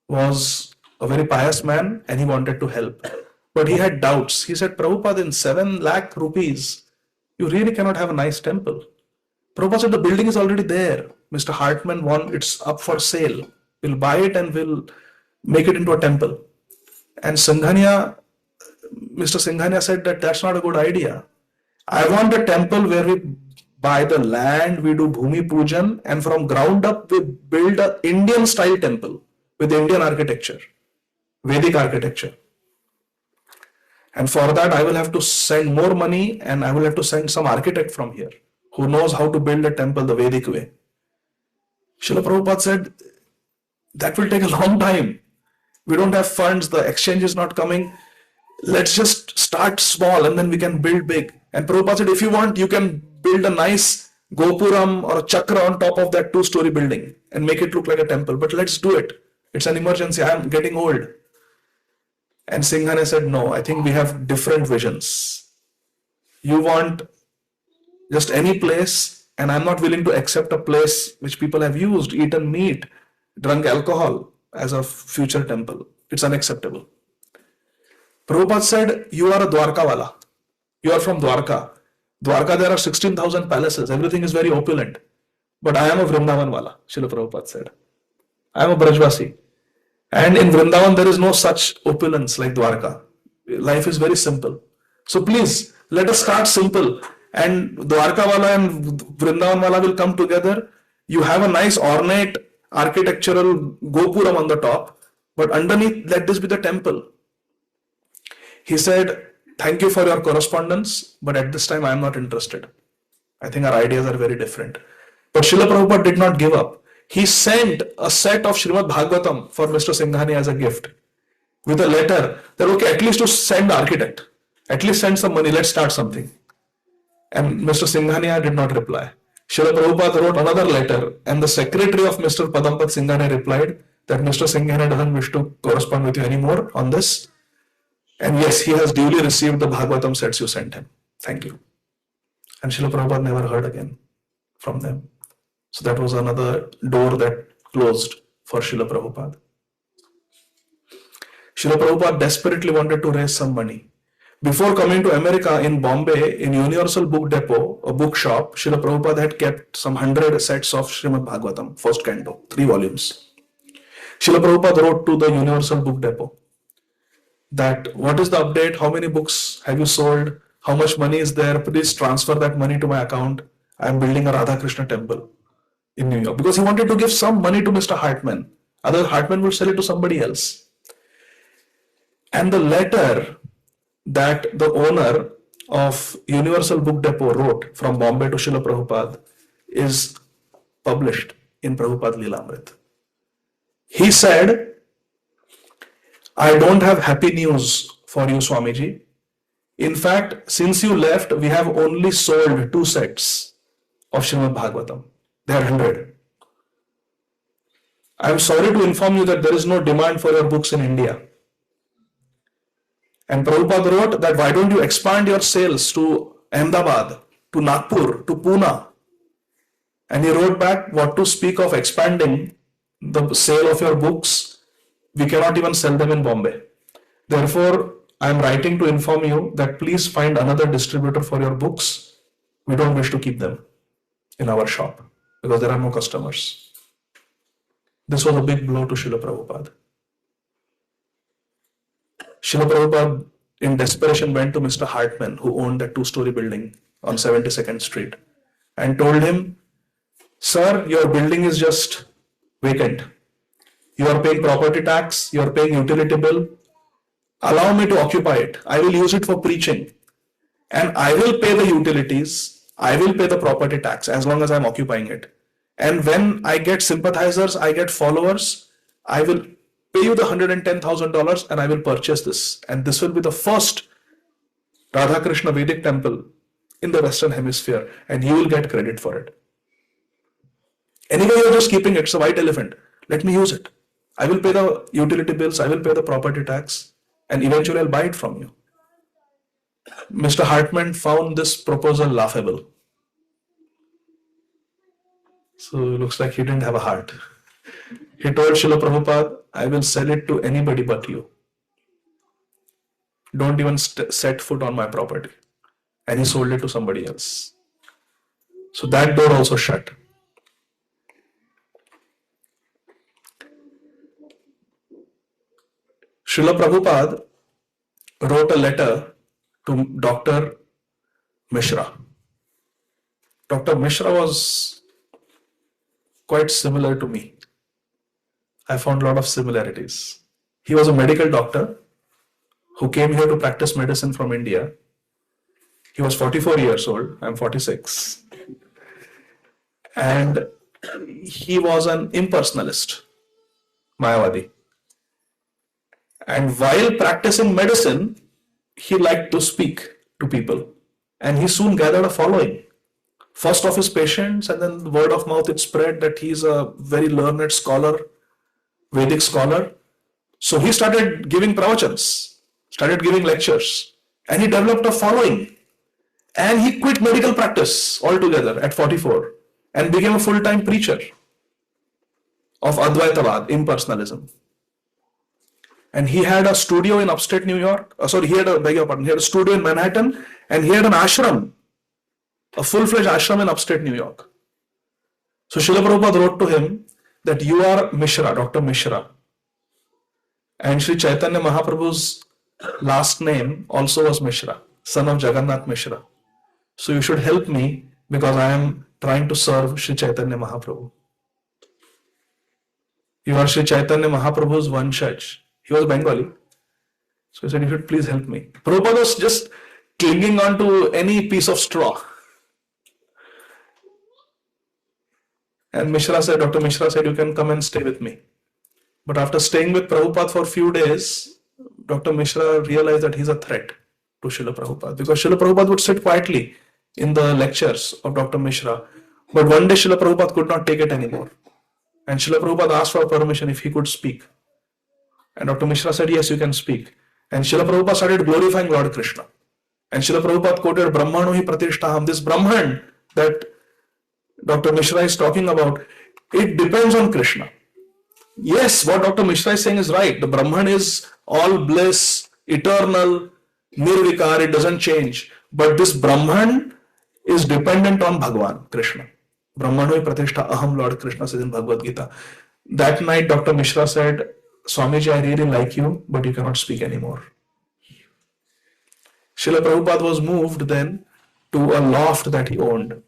was a very pious man and he wanted to help. But he had doubts. He said, Prabhupada, in 7 lakh rupees, you really cannot have a nice temple. Prabhupada said, the building is already there. Mr. Hartman won, it's up for sale. We'll buy it and we'll make it into a temple. And Mr. Singhania said that that's not a good idea. I want a temple where we buy the land, we do Bhumi Pujan, and from ground up we build an Indian style temple with Indian architecture, Vedic architecture. And for that I will have to send more money and I will have to send some architect from here who knows how to build a temple the Vedic way. Srila Prabhupada said, that will take a long time. We don't have funds, the exchange is not coming. Let's just start small and then we can build big. And Prabhupada said, if you want, you can build a nice Gopuram or a Chakra on top of that 2-story building and make it look like a temple. But let's do it. It's an emergency. I am getting old. And Singhania said, no, I think we have different visions. You want just any place, and I'm not willing to accept a place which people have used, eaten meat, drunk alcohol as a future temple. It's unacceptable. Prabhupada said, you are a Dwarkawala. You are from Dwarka. Dwarka, there are 16,000 palaces. Everything is very opulent. But I am a Vrindavan wala, Srila Prabhupada said. I am a Brajvasi. And in Vrindavan, there is no such opulence like Dwarka. Life is very simple. So please, let us start simple. And Dwarka wala and Vrindavan wala will come together. You have a nice ornate architectural gopuram on the top. But underneath, let this be the temple. He said, thank you for your correspondence, but at this time I am not interested. I think our ideas are very different. But Srila Prabhupada did not give up. He sent a set of Śrīmad Bhagavatam for Mr. Singhani as a gift with a letter that, okay, at least to send the architect, at least send some money, let's start something. And Mr. Singhani did not reply. Srila Prabhupada wrote another letter, and the secretary of Mr. Padampat Singhani replied that Mr. Singhani doesn't wish to correspond with you anymore on this. And yes, he has duly received the Bhagavatam sets you sent him. Thank you. And Srila Prabhupada never heard again from them. So that was another door that closed for Srila Prabhupada. Srila Prabhupada desperately wanted to raise some money. Before coming to America, in Bombay, in Universal Book Depot, a bookshop, Srila Prabhupada had kept some 100 sets of Śrīmad Bhagavatam, first canto, 3 volumes. Srila Prabhupada wrote to the Universal Book Depot that what is the update, how many books have you sold, how much money is there, please transfer that money to my account. I am building a Radha Krishna temple in New York. Because he wanted to give some money to Mr. Hartman. Otherwise Hartman would sell it to somebody else. And the letter that the owner of Universal Book Depot wrote from Bombay to Srila Prabhupada is published in Prabhupada Leelamrit. He said, I don't have happy news for you, Swamiji. In fact, since you left, we have only sold 2 sets of Śrīmad Bhagavatam. They are 100. I am sorry to inform you that there is no demand for your books in India. And Prabhupada wrote that why don't you expand your sales to Ahmedabad, to Nagpur, to Pune. And he wrote back, what to speak of expanding the sale of your books, we cannot even sell them in Bombay. Therefore, I am writing to inform you that please find another distributor for your books. We don't wish to keep them in our shop because there are no customers. This was a big blow to Srila Prabhupada. Srila Prabhupada in desperation went to Mr. Hartman, who owned that 2-story building on 72nd Street, and told him, sir, your building is just vacant. You are paying property tax, you are paying utility bill. Allow me to occupy it. I will use it for preaching. And I will pay the utilities, I will pay the property tax as long as I am occupying it. And when I get sympathizers, I get followers, I will pay you the $110,000 and I will purchase this. And this will be the first Radha Krishna Vedic temple in the Western Hemisphere, and you will get credit for it. Anyway, you are just keeping it, it's a white elephant. Let me use it. I will pay the utility bills, I will pay the property tax, and eventually I'll buy it from you. Mr. Hartman found this proposal laughable. So it looks like he didn't have a heart. He told Srila Prabhupada, I will sell it to anybody but you. Don't even set foot on my property. And he sold it to somebody else. So that door also shut. Srila Prabhupada wrote a letter to Dr. Mishra. Dr. Mishra was quite similar to me. I found a lot of similarities. He was a medical doctor who came here to practice medicine from India. He was 44 years old. I'm 46. And he was an impersonalist, Mayavadi. And while practicing medicine, he liked to speak to people. And he soon gathered a following. First of his patients, and then the word of mouth, it spread that he's a very learned scholar, Vedic scholar. So he started giving pravachans, started giving lectures, and he developed a following. And he quit medical practice altogether at 44 and became a full-time preacher of Advaitavad, impersonalism. And he had a studio in upstate New York. He had a studio in Manhattan, and he had an ashram, a full-fledged ashram in upstate New York. So Srila Prabhupada wrote to him that you are Mishra, Dr. Mishra. And Sri Chaitanya Mahaprabhu's last name also was Mishra, son of Jagannath Mishra. So you should help me because I am trying to serve Sri Chaitanya Mahaprabhu. You are Sri Chaitanya Mahaprabhu's Vanshaj. He was Bengali. So he said, you should please help me. Prabhupada was just clinging on to any piece of straw. And Dr. Mishra said, you can come and stay with me. But after staying with Prabhupada for a few days, Dr. Mishra realized that he's a threat to Srila Prabhupada, because Srila Prabhupada would sit quietly in the lectures of Dr. Mishra. But one day Srila Prabhupada could not take it anymore. And Srila Prabhupada asked for permission if he could speak. And Dr. Mishra said, yes, you can speak. And Srila Prabhupada started glorifying Lord Krishna. And Srila Prabhupada quoted Brahmano hi pratishtaham. This Brahman that Dr. Mishra is talking about, it depends on Krishna. Yes, what Dr. Mishra is saying is right. The Brahman is all bliss, eternal, nirvikar, it doesn't change. But this Brahman is dependent on Bhagavan, Krishna. Brahmano hi pratishtha aham, Lord Krishna says in Bhagavad Gītā. That night Dr. Mishra said, Swamiji, I really like you, but you cannot speak anymore. Srila Prabhupada was moved then to a loft that he owned.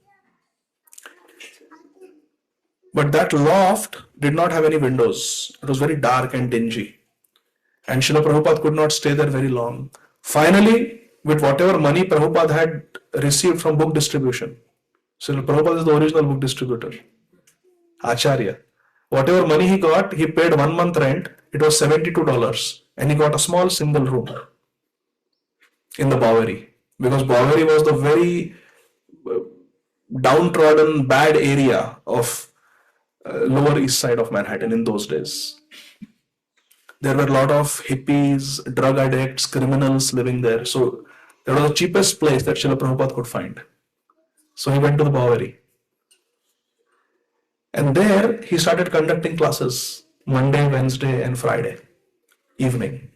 But that loft did not have any windows. It was very dark and dingy. And Srila Prabhupada could not stay there very long. Finally, with whatever money Prabhupada had received from book distribution, Srila Prabhupada is the original book distributor, Acharya. Whatever money he got, he paid 1 month rent. It was $72. And he got a small single room in the Bowery. Because Bowery was the very downtrodden, bad area of Lower East Side of Manhattan in those days. There were a lot of hippies, drug addicts, criminals living there. So that was the cheapest place that Srila Prabhupada could find. So he went to the Bowery. And there he started conducting classes Monday, Wednesday and Friday evening,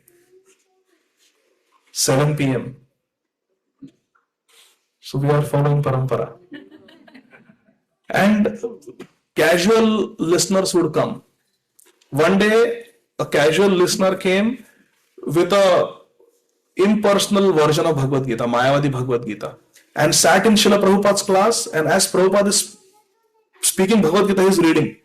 7 p.m. So we are following parampara. And casual listeners would come. One day a casual listener came with a impersonal version of Bhagavad Gītā, Mayavadi Bhagavad Gītā, and sat in Srila Prabhupada's class, and as Prabhupada is speaking Bhagavad Gītā, he is reading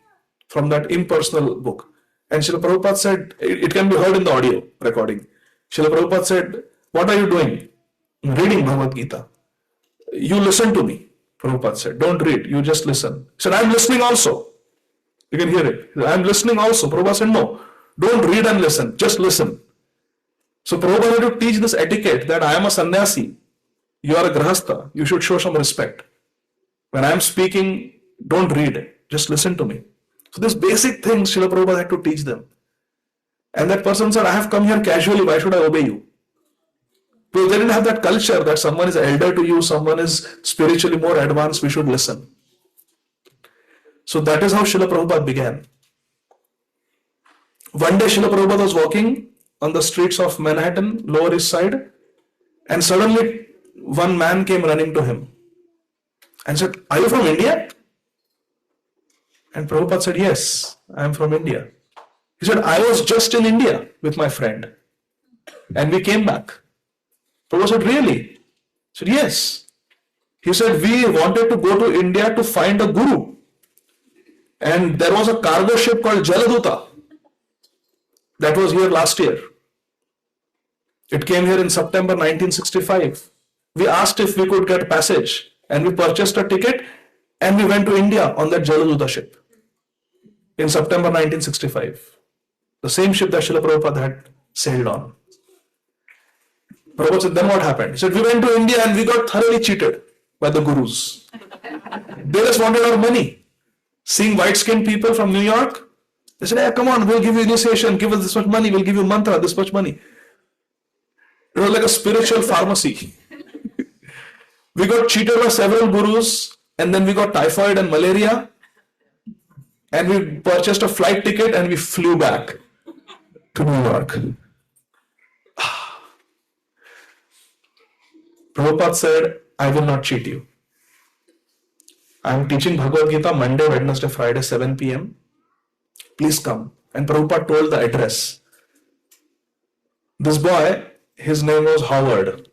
from that impersonal book. And Srila Prabhupada said, it can be heard in the audio recording. Srila Prabhupada said, what are you doing? Reading Bhagavad Gītā. You listen to me, Prabhupada said. Don't read, you just listen. He said, I'm listening also. You can hear it. I'm listening also. Prabhupada said, no, don't read and listen, just listen. So Prabhupada had to teach this etiquette that I am a sannyasi, you are a grahastha, you should show some respect. When I am speaking, don't read, just listen to me. So this basic things Srila Prabhupada had to teach them. And that person said, I have come here casually, why should I obey you? Because they didn't have that culture that someone is elder to you, someone is spiritually more advanced, we should listen. So that is how Srila Prabhupada began. One day Srila Prabhupada was walking on the streets of Manhattan, Lower East Side, and suddenly one man came running to him and said, are you from India? And Prabhupada said, yes, I am from India. He said, I was just in India with my friend and we came back. Prabhupada said, really? He said, yes. He said, we wanted to go to India to find a guru. And there was a cargo ship called Jaladuta that was here last year. It came here in September 1965. We asked if we could get passage and we purchased a ticket and we went to India on that Jaladuta ship in September 1965. The same ship that Srila Prabhupada had sailed on. Prabhupada said, then what happened? He said, we went to India and we got thoroughly cheated by the gurus. They just wanted our money. Seeing white-skinned people from New York, they said, hey, come on, we'll give you initiation, give us this much money, we'll give you mantra, this much money. It was like a spiritual pharmacy. We got cheated by several gurus, and then we got typhoid and malaria, and we purchased a flight ticket and we flew back to New York. Prabhupada said, I will not cheat you. I am teaching Bhagavad Gita Monday, Wednesday, Friday, 7 p.m. Please come. And Prabhupada told the address. This boy, his name was Howard.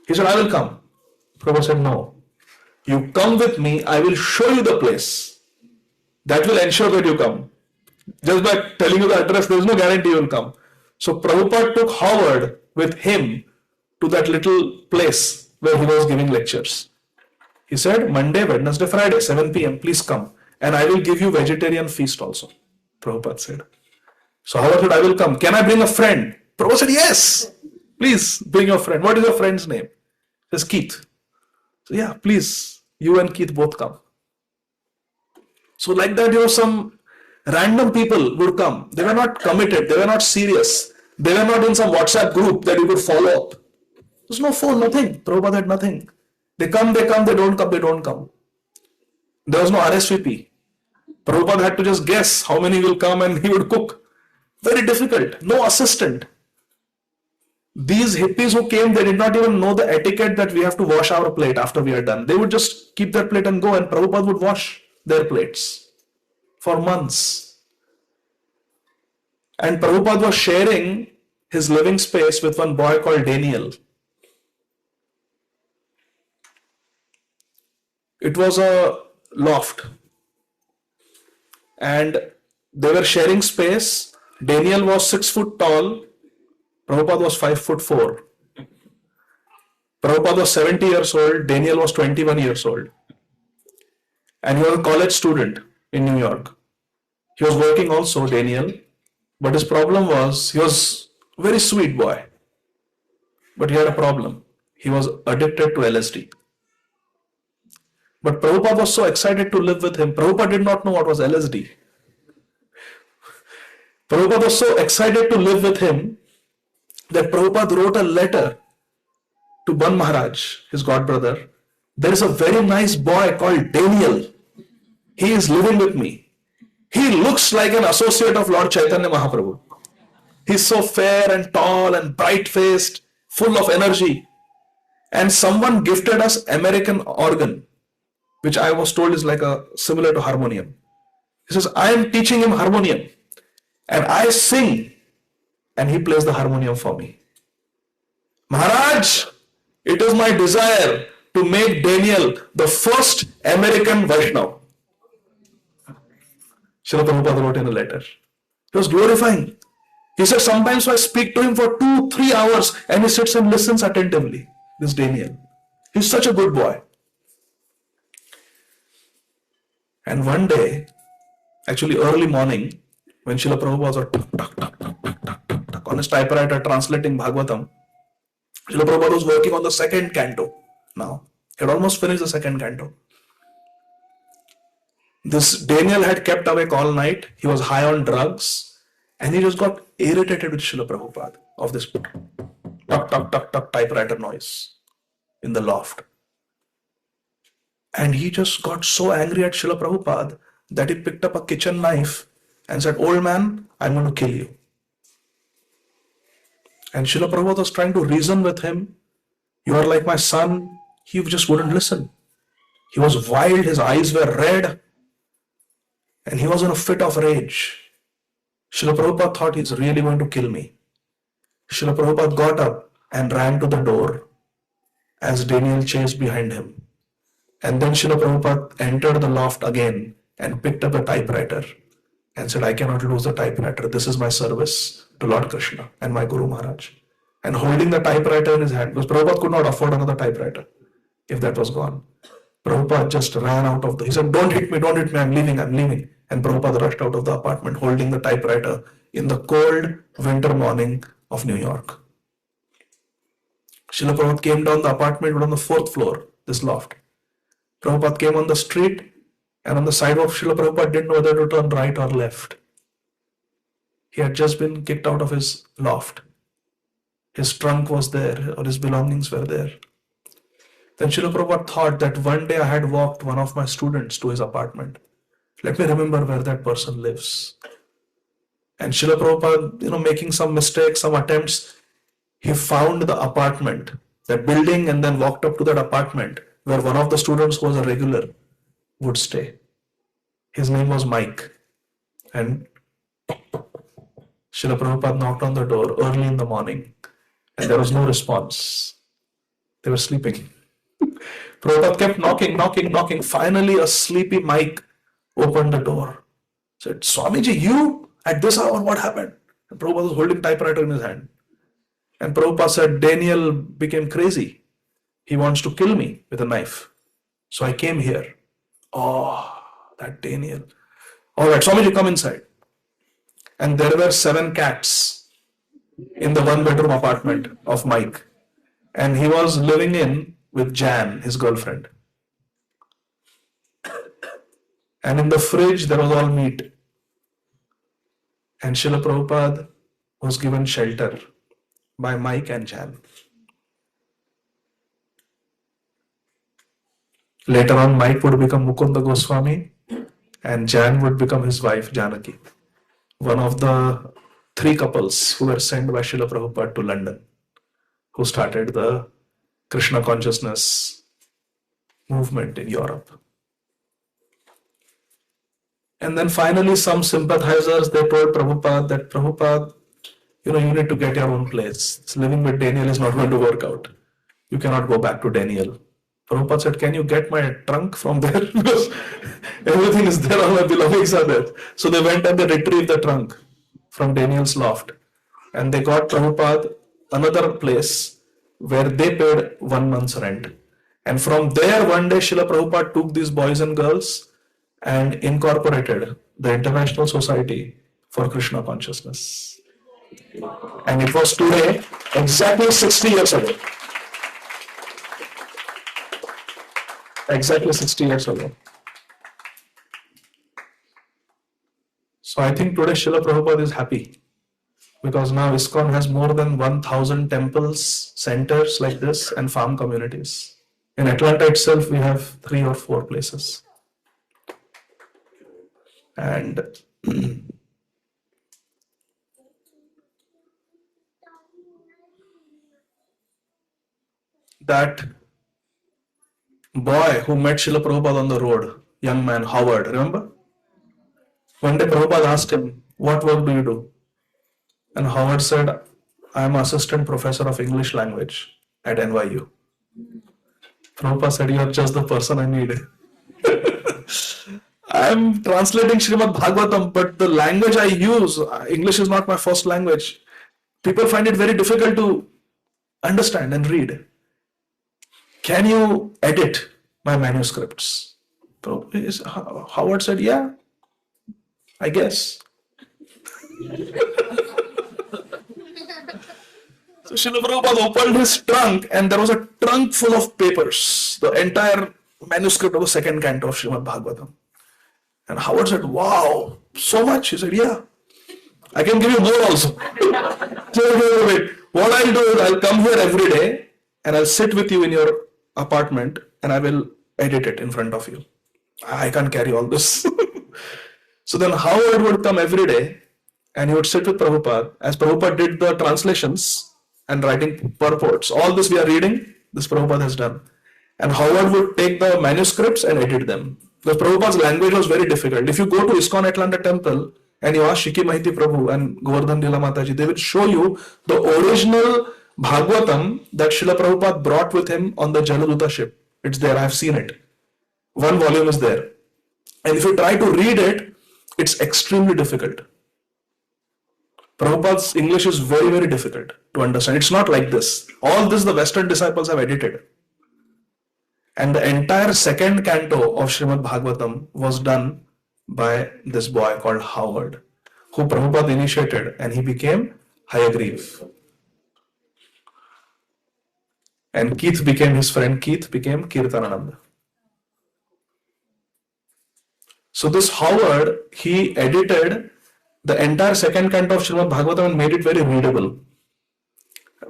He said, I will come. Prabhupada said, no. You come with me, I will show you the place. That will ensure that you come. Just by telling you the address, there is no guarantee you will come. So Prabhupada took Howard with him to that little place where he was giving lectures. He said, Monday, Wednesday, Friday, 7 p.m. please come. And I will give you vegetarian feast also. Prabhupada said. So Howard said, I will come. Can I bring a friend? Prabhupada said, yes. Please bring your friend. What is your friend's name? He says, Keith. So yeah, please, you and Keith both come. So like that, some random people would come. They were not committed. They were not serious. They were not in some WhatsApp group that you could follow up. There's no phone, nothing. Prabhupada had nothing. They come, they don't come, they don't come. There was no RSVP. Prabhupada had to just guess how many will come and he would cook. Very difficult. No assistant. These hippies who came, they did not even know the etiquette that we have to wash our plate after we are done. They would just keep their plate and go, and Prabhupada would wash their plates for months. And Prabhupada was sharing his living space with one boy called Daniel. It was a loft. And they were sharing space. Daniel was 6 foot tall. Prabhupada was 5'4". Prabhupada was 70 years old. Daniel was 21 years old. And he was a college student in New York. He was working also, Daniel. But his problem was, he was a very sweet boy. But he had a problem. He was addicted to LSD. But Prabhupada was so excited to live with him. Prabhupada did not know what was LSD. Prabhupada was so excited to live with him that Prabhupada wrote a letter to Ban Maharaj, his godbrother. There is a very nice boy called Daniel. He is living with me. He looks like an associate of Lord Chaitanya Mahaprabhu. He's so fair and tall and bright-faced, full of energy. And someone gifted us American organ, which I was told is like similar to harmonium. He says, I am teaching him harmonium. And I sing. And he plays the harmonium for me. Maharaj, it is my desire to make Daniel the first American Vaishnava. Śrīla Prabhupada wrote in a letter. It was glorifying. He said, sometimes I speak to him for 2-3 hours and he sits and listens attentively. This Daniel. He's such a good boy. And one day, actually early morning, when Śrīla Prabhupada was on his typewriter translating Bhagavatam, Śrīla Prabhupada was working on the second canto now. He had almost finished the second canto. This Daniel had kept awake all night. He was high on drugs and he just got irritated with Śrīla Prabhupada of this tuck typewriter noise in the loft. And he just got so angry at Śrīla Prabhupada that he picked up a kitchen knife and said, old man, I'm going to kill you. And Śrīla Prabhupada was trying to reason with him. You are like my son. He just wouldn't listen. He was wild, his eyes were red, and he was in a fit of rage. Śrīla Prabhupada thought he's really going to kill me. Śrīla Prabhupada got up and ran to the door as Daniel chased behind him. And then Śrīla Prabhupada entered the loft again and picked up a typewriter and said, I cannot lose the typewriter. This is my service to Lord Krishna and my Guru Maharaj. And holding the typewriter in his hand, because Prabhupada could not afford another typewriter if that was gone. Prabhupada just ran out of he said, don't hit me, I'm leaving. And Prabhupada rushed out of the apartment holding the typewriter in the cold winter morning of New York. Śrīla Prabhupada came down the apartment on the 4th floor, this loft. Prabhupada came on the street and on the side of Śrīla Prabhupada didn't know whether to turn right or left. He had just been kicked out of his loft. His trunk was there, or his belongings were there. Then Śrīla Prabhupada thought that one day I had walked one of my students to his apartment. Let me remember where that person lives. And Śrīla Prabhupada, making some mistakes, some attempts, he found the apartment that building and then walked up to that apartment where one of the students who was a regular would stay. His name was Mike. And Srila Prabhupada knocked on the door early in the morning and there was no response. They were sleeping. Prabhupada kept knocking. Finally, a sleepy Mike opened the door. Said, Swamiji, you at this hour, what happened? And Prabhupada was holding typewriter in his hand. And Prabhupada said, Daniel became crazy. He wants to kill me with a knife. So I came here. Oh, that Daniel. All right, Swamiji, come inside. And there were 7 cats in the 1-bedroom apartment of Mike. And he was living in with Jan, his girlfriend. And in the fridge, there was all meat. And Srila Prabhupada was given shelter by Mike and Jan. Later on, Mike would become Mukunda Goswami and Jan would become his wife, Janaki. One of the 3 couples who were sent by Srila Prabhupada to London, who started the Krishna consciousness movement in Europe. And then finally some sympathizers, they told Prabhupada that Prabhupada, you need to get your own place. Living with Daniel is not going to work out. You cannot go back to Daniel. Prabhupada said, can you get my trunk from there? Because everything is there, all my belongings are there. So they went and they retrieved the trunk from Daniel's loft. And they got Prabhupada another place where they paid 1 month's rent. And from there, one day, Srila Prabhupada took these boys and girls and incorporated the International Society for Krishna Consciousness. And it was today, exactly 60 years ago. Exactly 60 years ago. So I think today Srila Prabhupada is happy because now Iskcon has more than 1,000 temples, centers like this and farm communities. In Atlanta itself, we have 3 or 4 places. And that boy who met Srila Prabhupada on the road, young man, Howard, remember? One day Prabhupada asked him, what work do you do? And Howard said, I am assistant professor of English language at NYU. Prabhupada said, you are just the person I need. I am translating Śrīmad Bhagavatam, but the language I use, English is not my first language. People find it very difficult to understand and read. Can you edit my manuscripts? Howard said, yeah, I guess. So Srila Prabhupada opened his trunk and there was a trunk full of papers, the entire manuscript of the 2nd canto of Śrīmad Bhagavatam. And Howard said, wow, so much? He said, yeah, I can give you more also. So wait, what I'll do is I'll come here every day and I'll sit with you in your apartment and I will edit it in front of you. I can't carry all this. So then Howard would come every day and he would sit with Prabhupada as Prabhupada did the translations and writing purports. All this we are reading, this Prabhupada has done. And Howard would take the manuscripts and edit them. Because Prabhupada's language was very difficult. If you go to Iskcon Atlanta Temple and you ask Shiki Mahiti Prabhu and Govardhan Lila Mataji, they will show you the original Bhagavatam that Srila Prabhupada brought with him on the Jaladuta ship. It's there, I have seen it. 1 volume is there. And if you try to read it, it's extremely difficult. Prabhupada's English is very, very difficult to understand. It's not like this. All this the Western disciples have edited. And the entire 2nd canto of Śrīmad Bhagavatam was done by this boy called Howard, who Prabhupada initiated, and he became Hayagriv. And Keith became his friend, Keith became Kirtanananda. So this Howard, he edited the entire 2nd canto of Śrīmad Bhagavatam and made it very readable,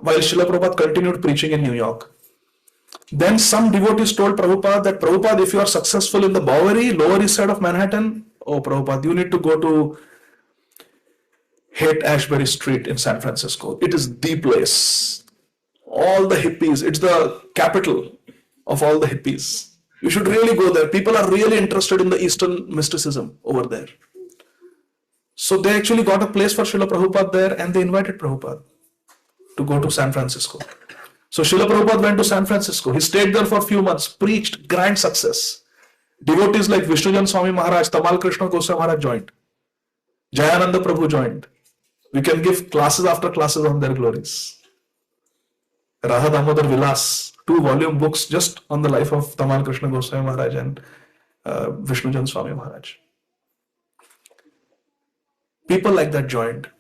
while Srila Prabhupada continued preaching in New York. Then some devotees told Prabhupada that, Prabhupada, if you are successful in the Bowery, Lower East Side of Manhattan, oh Prabhupada, you need to go to Haight-Ashbury Street in San Francisco. It is the place. all the hippies. It's the capital of all the hippies. You should really go there. People are really interested in the Eastern mysticism over there. So they actually got a place for Srila Prabhupada there, and they invited Prabhupada to go to San Francisco. So Srila Prabhupada went to San Francisco. He stayed there for a few months, preached, grand success. Devotees like Vishnujan Swami Maharaj, Tamal Krishna Goswami Maharaj joined. Jayananda Prabhu joined. We can give classes after classes on their glories. Radha Damodar Vilas, 2-volume books just on the life of Tamal Krishna Goswami Maharaj and Vishnujan Swami Maharaj. People like that joined.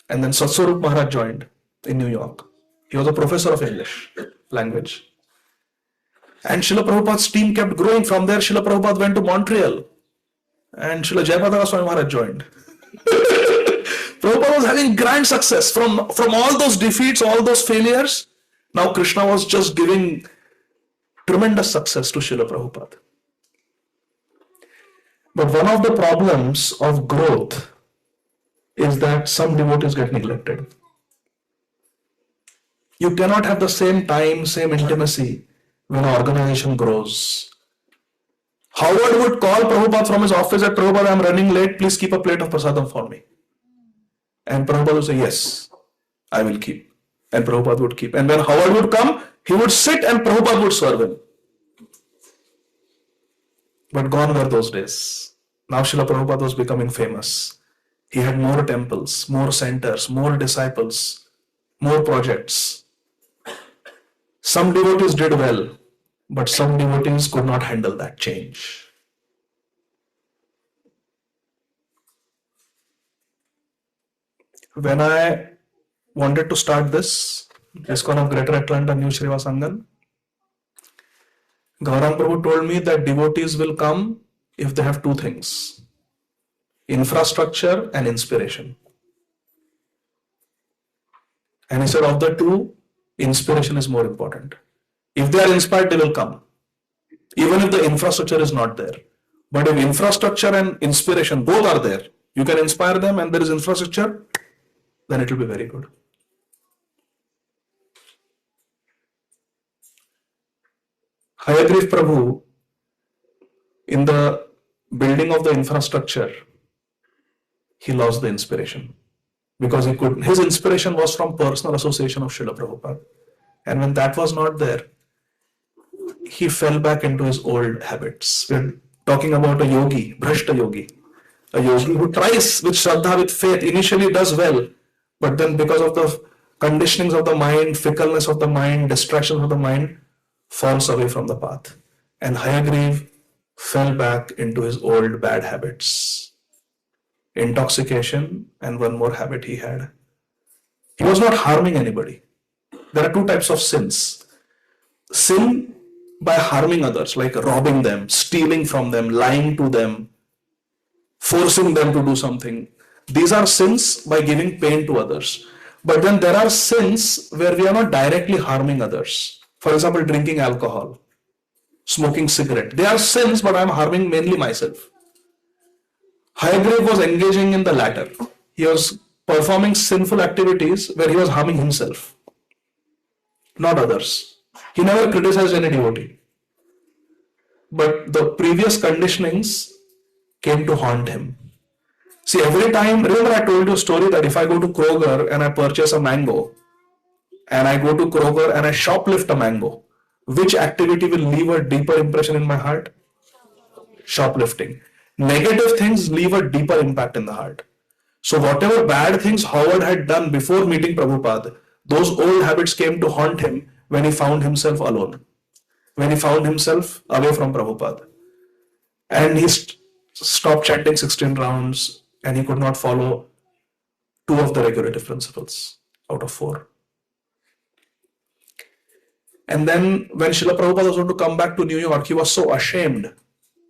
And then Satswarup Maharaj joined in New York. He was a professor of English language. And Srila Prabhupada's team kept growing. From there, Srila Prabhupada went to Montreal. And Srila Jayapataka Swami Maharaj joined. Prabhupada was having grand success. From all those defeats, all those failures, now Krishna was just giving tremendous success to Srila Prabhupada. But one of the problems of growth is that some devotees get neglected. You cannot have the same time, same intimacy when an organization grows. Howard would call Prabhupada from his office at Prabhupada, I'm running late, please keep a plate of prasadam for me. And Prabhupada would say, yes, I will keep. And Prabhupada would keep. And when Howard would come, he would sit and Prabhupada would serve him. But gone were those days. Now Srila Prabhupada was becoming famous. He had more temples, more centers, more disciples, more projects. Some devotees did well, but some devotees could not handle that change. When I wanted to start this Iskcon of Greater Atlanta New Sriva Sangam, Gaurang Prabhu told me that devotees will come if they have two things: infrastructure and inspiration. And he said, of the two, inspiration is more important. If they are inspired, they will come, even if the infrastructure is not there. But if infrastructure and inspiration both are there, you can inspire them and there is infrastructure, then it will be very good. Hayagriv Prabhu, in the building of the infrastructure, he lost the inspiration because his inspiration was from personal association of Srila Prabhupada. And when that was not there, he fell back into his old habits. We're talking about a yogi, Bhrashta yogi. A yogi who tries with Shraddha, with faith, initially does well, but then because of the conditionings of the mind, fickleness of the mind, distractions of the mind, falls away from the path. And Hayagriv fell back into his old bad habits. Intoxication, and one more habit he had. He was not harming anybody. There are two types of sins. Sin by harming others, like robbing them, stealing from them, lying to them, forcing them to do something. These are sins by giving pain to others. But then there are sins where we are not directly harming others. For example, drinking alcohol, smoking cigarette. They are sins, but I am harming mainly myself. Hayagriv was engaging in the latter. He was performing sinful activities where he was harming himself, not others. He never criticized any devotee. But the previous conditionings came to haunt him. See, every time, remember I told you a story that if I go to Kroger and I purchase a mango, and I go to Kroger and I shoplift a mango, which activity will leave a deeper impression in my heart? Shoplifting. Negative things leave a deeper impact in the heart. So whatever bad things Howard had done before meeting Prabhupada, those old habits came to haunt him when he found himself alone, when he found himself away from Prabhupada. And he stopped chanting 16 rounds and he could not follow 2 of the regulative principles out of 4. And then when Srila Prabhupada was going to come back to New York, he was so ashamed,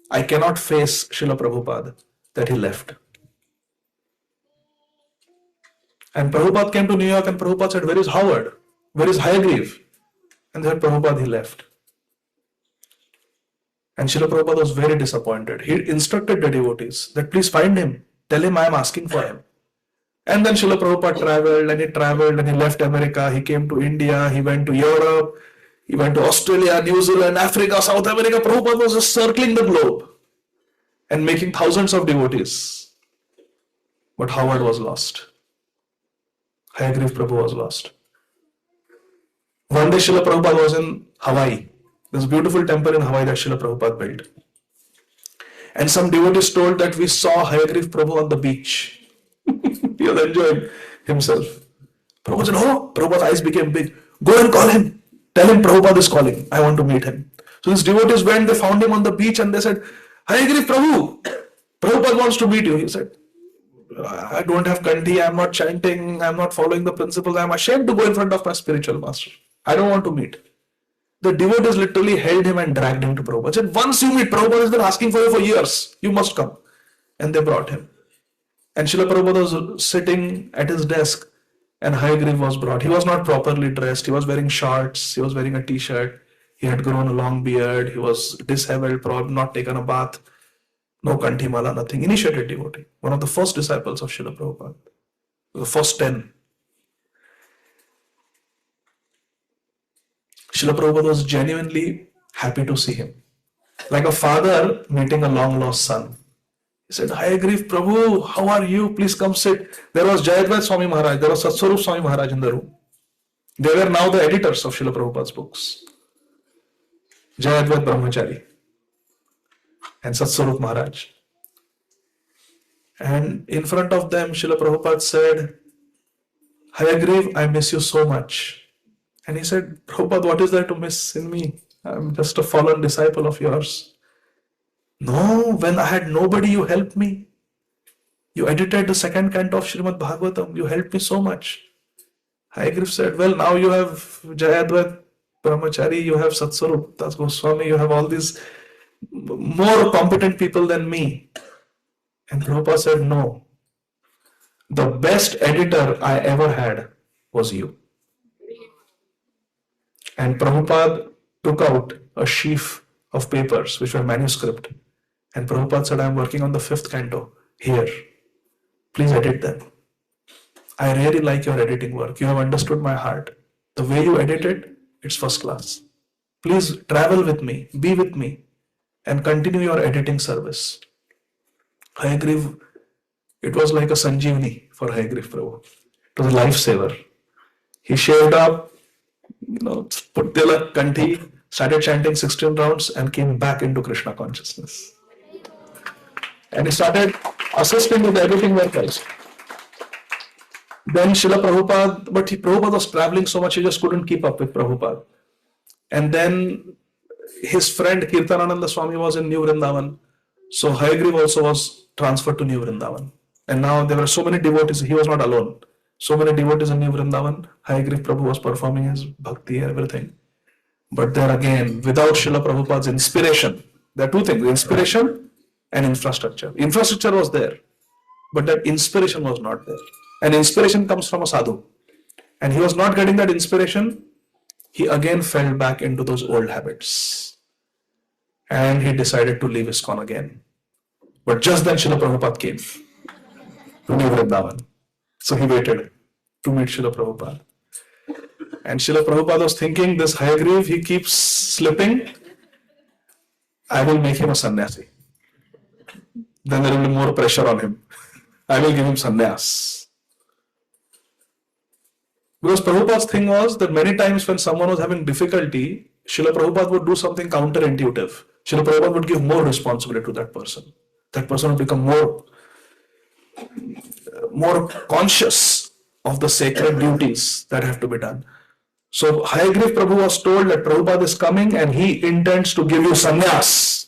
I cannot face Srila Prabhupada, that he left. And Prabhupada came to New York and Prabhupada said, where is Howard? Where is Hayagriv? And they said, Prabhupada, he left. And Srila Prabhupada was very disappointed. He instructed the devotees that please find him. Tell him I am asking for him. And then Srila Prabhupada traveled and he left America, he came to India, he went to Europe, he went to Australia, New Zealand, Africa, South America. Prabhupada was just circling the globe and making thousands of devotees. But Howard was lost. Hayagriva Prabhu was lost. One day Srila Prabhupada was in Hawaii. There's a beautiful temple in Hawaii that Srila Prabhupada built. And some devotees told that we saw Hayagriva Prabhu on the beach. He was enjoying himself. Prabhupada said, oh, Prabhupada's eyes became big. Go and call him. Tell him Prabhupada is calling. I want to meet him. So these devotees went, they found him on the beach and they said, Hayagriva Prabhu, Prabhupada wants to meet you. He said, I don't have kanti, I'm not chanting, I'm not following the principles, I'm ashamed to go in front of my spiritual master. I don't want to meet. The devotees literally held him and dragged him to Prabhupada. Said, once you meet, Prabhupada has been asking for you for years. You must come. And they brought him. And Srila Prabhupada was sitting at his desk and Hayagriva was brought. He was not properly dressed. He was wearing shorts. He was wearing a t-shirt. He had grown a long beard. He was disheveled, probably not taken a bath. No kanti mala, nothing. Initiated devotee. One of the first disciples of Srila Prabhupada. The first 10. Srila Prabhupada was genuinely happy to see him. Like a father meeting a long lost son. He said, Hayagriva Prabhu, how are you? Please come sit. There was Jayadvaita Swami Maharaj, there was Satswarup Swami Maharaj in the room. They were now the editors of Srila Prabhupada's books. Jayadvaita Brahmachari and Satswarup Maharaj. And in front of them, Srila Prabhupada said, Hayagriva, I miss you so much. And he said, Prabhupada, what is there to miss in me? I'm just a fallen disciple of yours. No, when I had nobody, you helped me. You edited the second canto of Śrīmad Bhagavatam. You helped me so much. Hayagriva said, well, now you have Jayadvaita Brahmachari, you have Satswarup Das Goswami, you have all these more competent people than me. And Prabhupada said, no. The best editor I ever had was you. And Prabhupada took out a sheaf of papers which were manuscript. And Prabhupada said, I am working on the 5th canto. Here, please edit them. I really like your editing work. You have understood my heart. The way you edit it, it's first class. Please travel with me, be with me, and continue your editing service. Hayagriva, it was like a Sanjeevani for Hayagriva Prabhu. It was a lifesaver. He shaved up, put tilak, kanti, started chanting 16 rounds and came back into Krishna consciousness. And he started assisting with the editing work also. Then Srila Prabhupada, but Prabhupada was traveling so much, he just couldn't keep up with Prabhupada. And then his friend Kirtanananda Swami was in New Vrindavan. So Hayagriva also was transferred to New Vrindavan. And now there were so many devotees, he was not alone. So many devotees in New Vrindavan, Hayagriva Prabhu was performing his bhakti and everything. But there again, without Srila Prabhupada's inspiration, there are two things, inspiration and infrastructure. Infrastructure was there, but that inspiration was not there. And inspiration comes from a sadhu. And he was not getting that inspiration, he again fell back into those old habits. And he decided to leave Iskcon again. But just then Srila Prabhupada came to New Vrindavan. So he waited to meet Srila Prabhupada. And Srila Prabhupada was thinking, this Hayagriva, he keeps slipping, I will make him a sannyasi. Then there will be more pressure on him. I will give him sannyas. Because Prabhupada's thing was that many times when someone was having difficulty, Srila Prabhupada would do something counterintuitive. Srila Prabhupada would give more responsibility to that person. That person would become more conscious of the sacred duties that have to be done. So Hayagriva Prabhu was told that Prabhupada is coming and he intends to give you sannyas.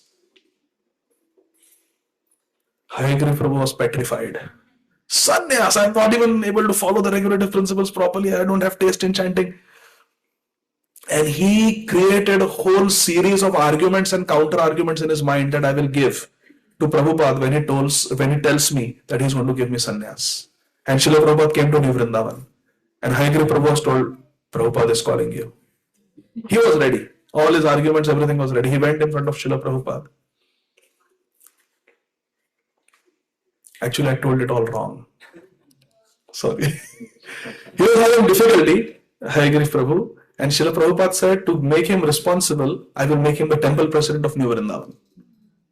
Hayagriva Prabhu was petrified. Sannyas, I'm not even able to follow the regulative principles properly. I don't have taste in chanting. And he created a whole series of arguments and counter arguments in his mind that I will give to Prabhupada when he tells me that he's going to give me sannyas. And Srila Prabhupada came to New Vrindavan. And Hayagriva Prabhu was told, Prabhupada is calling you. He was ready. All his arguments, everything was ready. He went in front of Srila Prabhupada. Actually, I told it all wrong. Sorry. He was having difficulty, Hayagriv Prabhu, and Srila Prabhupada said to make him responsible, I will make him the temple president of New Vrindavan.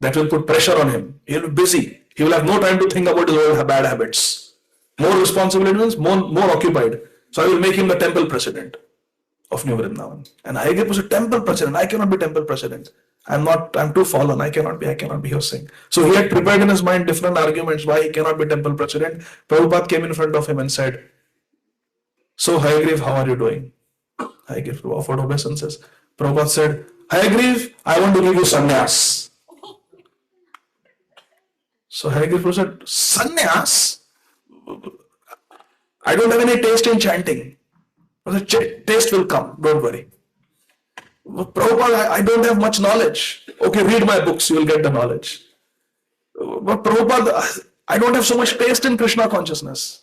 That will put pressure on him. He will be busy. He will have no time to think about his old bad habits. More responsibility means more occupied. So I will make him the temple president of New Vrindavan. And Hayagriv was a temple president. I cannot be temple president. I'm too fallen. I cannot be, he was saying. So he had prepared in his mind different arguments why he cannot be temple president. Prabhupada came in front of him and said, so Hayagriv, how are you doing? Hayagriv offered obeisances. Prabhupada said, Hayagriv, I want to give you sannyas. So Hayagriv said, sannyas? I don't have any taste in chanting. I said, taste will come, don't worry. Prabhupada, I don't have much knowledge. Okay, read my books, you will get the knowledge. But Prabhupada, I don't have so much taste in Krishna consciousness.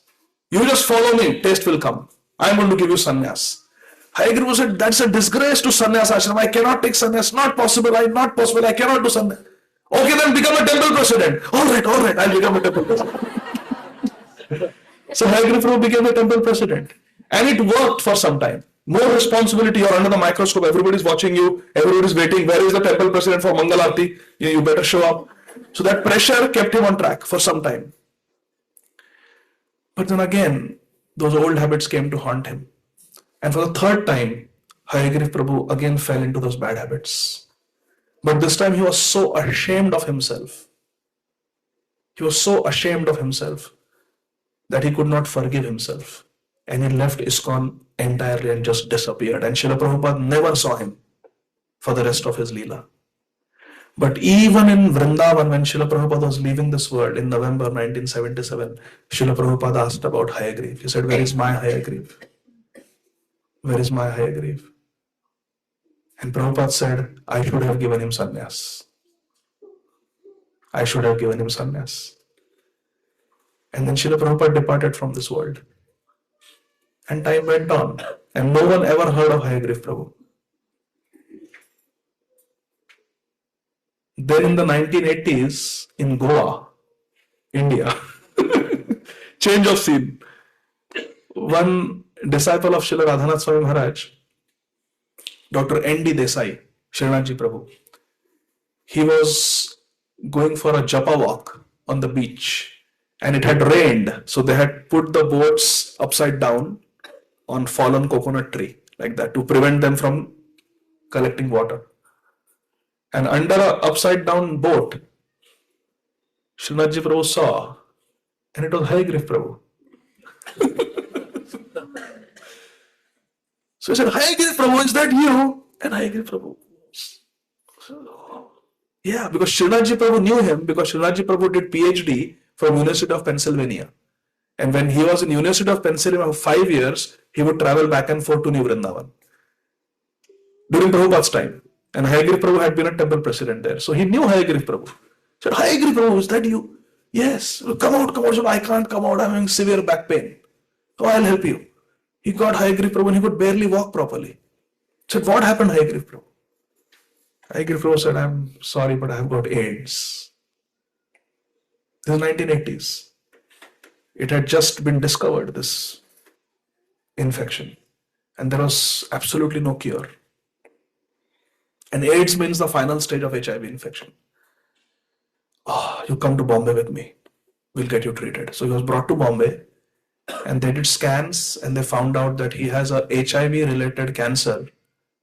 You just follow me, taste will come. I am going to give you sannyas. Hayagriva said, that's a disgrace to sannyas ashram. I cannot take sannyas. Not possible, I cannot do sannyas. Okay, then become a temple president. All right, I'll become a temple president. So Hayagriva became a temple president. And it worked for some time. More responsibility, you're under the microscope, everybody's watching you, everybody's waiting, where is the temple president for Mangal Aarti? You better show up. So that pressure kept him on track for some time. But then again, those old habits came to haunt him. And for the third time, Hayagriva Prabhu again fell into those bad habits. But this time he was so ashamed of himself. He was so ashamed of himself that he could not forgive himself. And he left Iskcon entirely and just disappeared. And Srila Prabhupada never saw him for the rest of his Leela. But even in Vrindavan, when Srila Prabhupada was leaving this world in November 1977, Srila Prabhupada asked about Hayagriva. He said, where is my Hayagriva? Where is my Hayagriva? And Prabhupada said, I should have given him sannyas. I should have given him sannyas. And then Srila Prabhupada departed from this world. And time went on. And no one ever heard of Hayagriva Prabhu. Then in the 1980s, in Goa, India, change of scene. One disciple of Srila Radhanath Swami Maharaj, Dr. N.D. Desai, Srinathji Prabhu, he was going for a japa walk on the beach and it had rained. So they had put the boats upside down on fallen coconut tree like that to prevent them from collecting water. And under an upside down boat, Srinathji Prabhu saw, and it was Hayagriva Prabhu. So he said, Hayagriva Prabhu, is that you? And Hayagriva Prabhu. Yeah, because Srinathji Prabhu knew him because Srinathji Prabhu did PhD from University of Pennsylvania. And when he was in University of Pennsylvania for 5 years, he would travel back and forth to New Vrindavan during Prabhupada's time. And Hayagriva Prabhu had been a temple president there. So he knew Hayagriva Prabhu. He said, Hayagriva Prabhu, is that you? Yes. Come out. So I can't come out. I'm having severe back pain. So I'll help you. He got Hayagriva Prabhu and he could barely walk properly. He said, what happened, Hayagriva Prabhu? Hayagriva Prabhu said, I'm sorry, but I have got AIDS. This is 1980s. It had just been discovered, this infection. And there was absolutely no cure. And AIDS means the final stage of HIV infection. You come to Bombay with me. We'll get you treated. So he was brought to Bombay and they did scans and they found out that he has a HIV-related cancer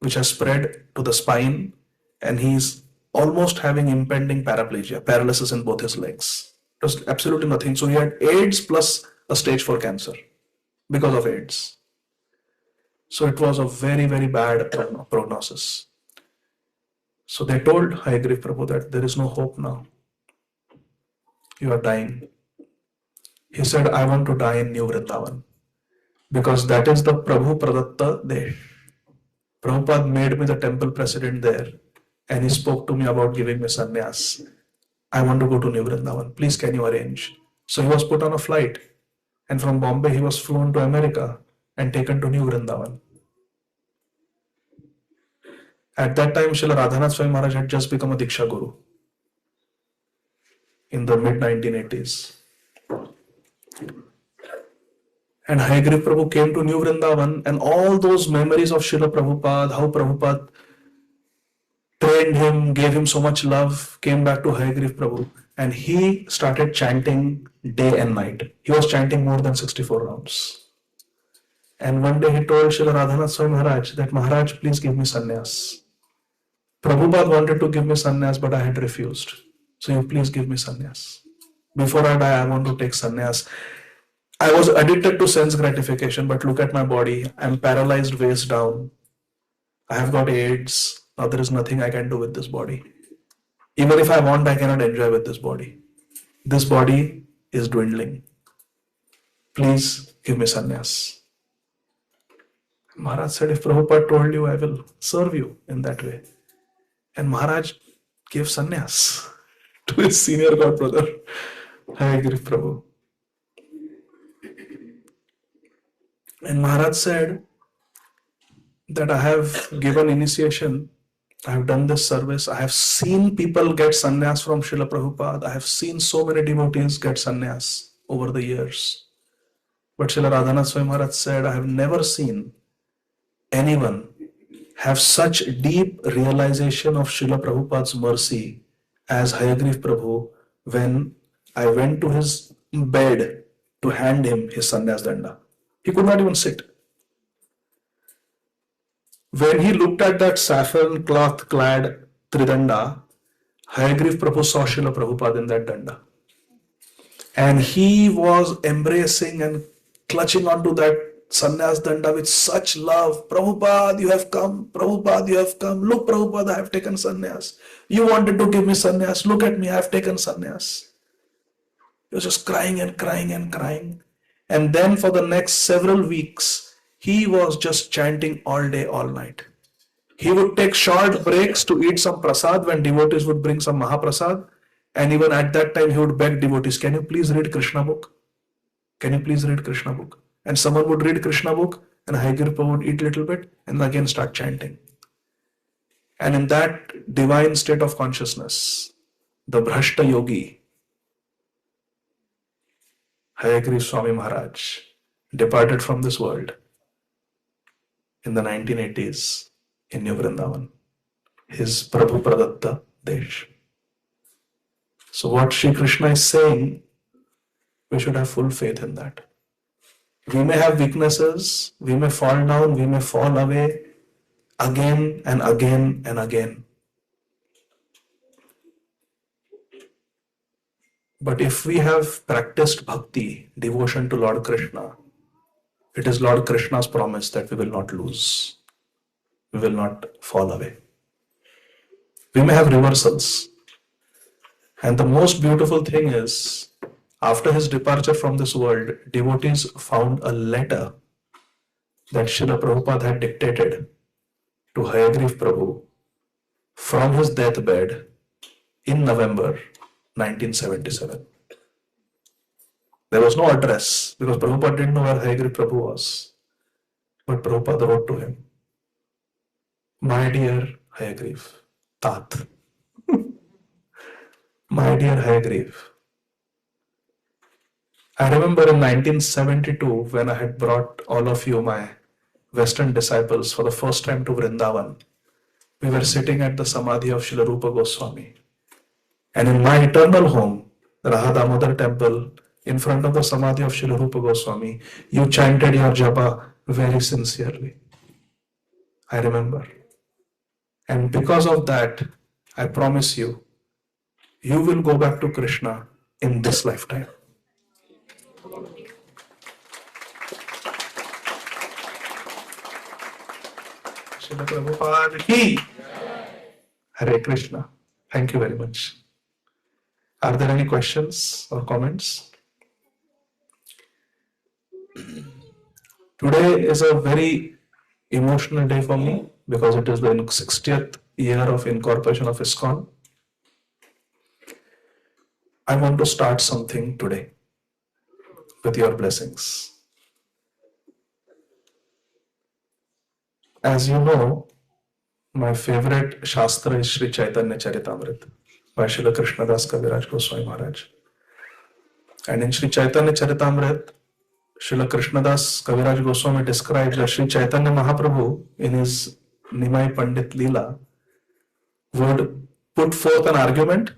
which has spread to the spine and he's almost having impending paraplegia, paralysis in both his legs. It was absolutely nothing. So he had AIDS plus a stage 4 cancer because of AIDS. So it was a very, very bad prognosis. So they told Hayagriva Prabhu that there is no hope now. You are dying. He said, I want to die in New Vrindavan because that is the Prabhu Pradatta Desh. Prabhupada made me the temple president there and he spoke to me about giving me sannyas. I want to go to New Vrindavan. Please, can you arrange? So he was put on a flight and from Bombay he was flown to America and taken to New Vrindavan. At that time, Srila Radhanath Swami Maharaj had just become a Diksha Guru in the mid-1980s. And Hayagriva Prabhu came to New Vrindavan, and all those memories of Srila Prabhupada, how Prabhupada trained him, gave him so much love, came back to Hayagriva Prabhu, and he started chanting day and night. He was chanting more than 64 rounds. And one day he told Srila Radhanath Swami Maharaj that, Maharaj, please give me sannyas. Prabhupada wanted to give me sannyas, but I had refused. So you please give me sannyas. Before I die, I want to take sannyas. I was addicted to sense gratification, but look at my body. I'm paralyzed waist down. I have got AIDS. Now there is nothing I can do with this body. Even if I want, I cannot enjoy with this body. This body is dwindling. Please give me sannyas. Maharaj said, if Prabhupada told you, I will serve you in that way. And Maharaj gave sannyas to his senior god brother, Hayagriva Prabhu. And Maharaj said that I have given initiation, I have done this service, I have seen people get sannyas from Srila Prabhupada, I have seen so many devotees get sannyas over the years. But Srila Radhanath Swami Maharaj said, I have never seen anyone have such deep realization of Srila Prabhupada's mercy as Hayagriva Prabhu when I went to his bed to hand him his sannyas danda. He could not even sit. When he looked at that saffron cloth clad Tridanda, Hayagriva Prabhu saw Srila Prabhupada in that danda. And he was embracing and clutching onto that sannyas danda with such love. Prabhupada, you have come. Prabhupada, you have come. Look, Prabhupada, I have taken sannyas. You wanted to give me sannyas. Look at me, I have taken sannyas. He was just crying and crying and crying. And then for the next several weeks, he was just chanting all day, all night. He would take short breaks to eat some prasad when devotees would bring some Mahaprasad. And even at that time, he would beg devotees, can you please read Krishna book? Can you please read Krishna book? And someone would read Krishna book and Hayagriva Prabhu would eat a little bit and again start chanting. And in that divine state of consciousness, the Bhrashta Yogi, Hayagriva Swami Maharaj, departed from this world in the 1980s in New Vrindavan, his Prabhu Pradatta Desh. So what Shri Krishna is saying, we should have full faith in that. We may have weaknesses, we may fall down, we may fall away again and again and again. But if we have practiced bhakti, devotion to Lord Krishna, it is Lord Krishna's promise that we will not lose. We will not fall away. We may have reversals. And the most beautiful thing is, after his departure from this world, devotees found a letter that Srila Prabhupada had dictated to Hayagriva Prabhu from his deathbed in November 1977. There was no address because Prabhupada didn't know where Hayagriva Prabhu was. But Prabhupada wrote to him, my dear Hayagriva, Tat, my dear Hayagriva, I remember in 1972 when I had brought all of you, my Western disciples, for the first time to Vrindavan. We were sitting at the Samadhi of Srila Rupa Goswami. And in my eternal home, the Raha Damodar temple, in front of the Samadhi of Srila Rupa Goswami, you chanted your japa very sincerely. I remember. And because of that, I promise you, you will go back to Krishna in this lifetime. Srila Prabhupada ki Hare Krishna. Thank you very much. Are there any questions or comments? Today is a very emotional day for me because it is the 60th year of incorporation of Iskcon. I want to start something today with your blessings. As you know, my favorite Shastra is Sri Chaitanya Charitamrita by Srila Krishnadas Kaviraj Goswami Maharaj. And in Sri Chaitanya Charitamrita, Srila Krishnadas Kaviraj Goswami describes that Sri Chaitanya Mahaprabhu in his Nimai Pandit Leela would put forth an argument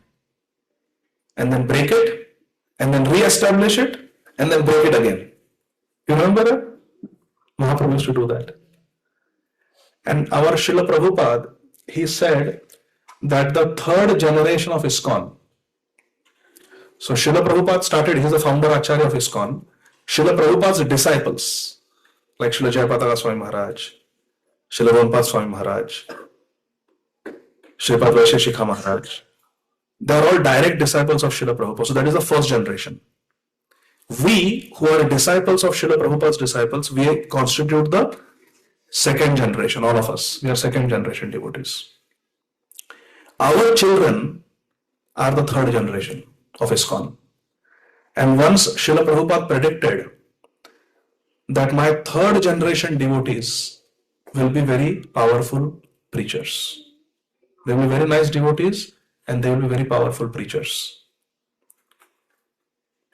and then break it and then re-establish it and then break it again. You remember that? Mahaprabhu used to do that. And our Srila Prabhupada, he said that the third generation of Iskcon. So Srila Prabhupada started, he's the founder Acharya of Iskcon. Srila Prabhupada's disciples, like Srila Jayapataka Swami Maharaj, Srila Ronpad Swami Maharaj, Sripad Vaisheshikha Maharaj, they are all direct disciples of Srila Prabhupada. So that is the first generation. We, who are disciples of Srila Prabhupada's disciples, we constitute the second generation, all of us. We are second generation devotees. Our children are the third generation of Iskcon. And once Srila Prabhupada predicted that my third generation devotees will be very powerful preachers. They will be very nice devotees and they will be very powerful preachers.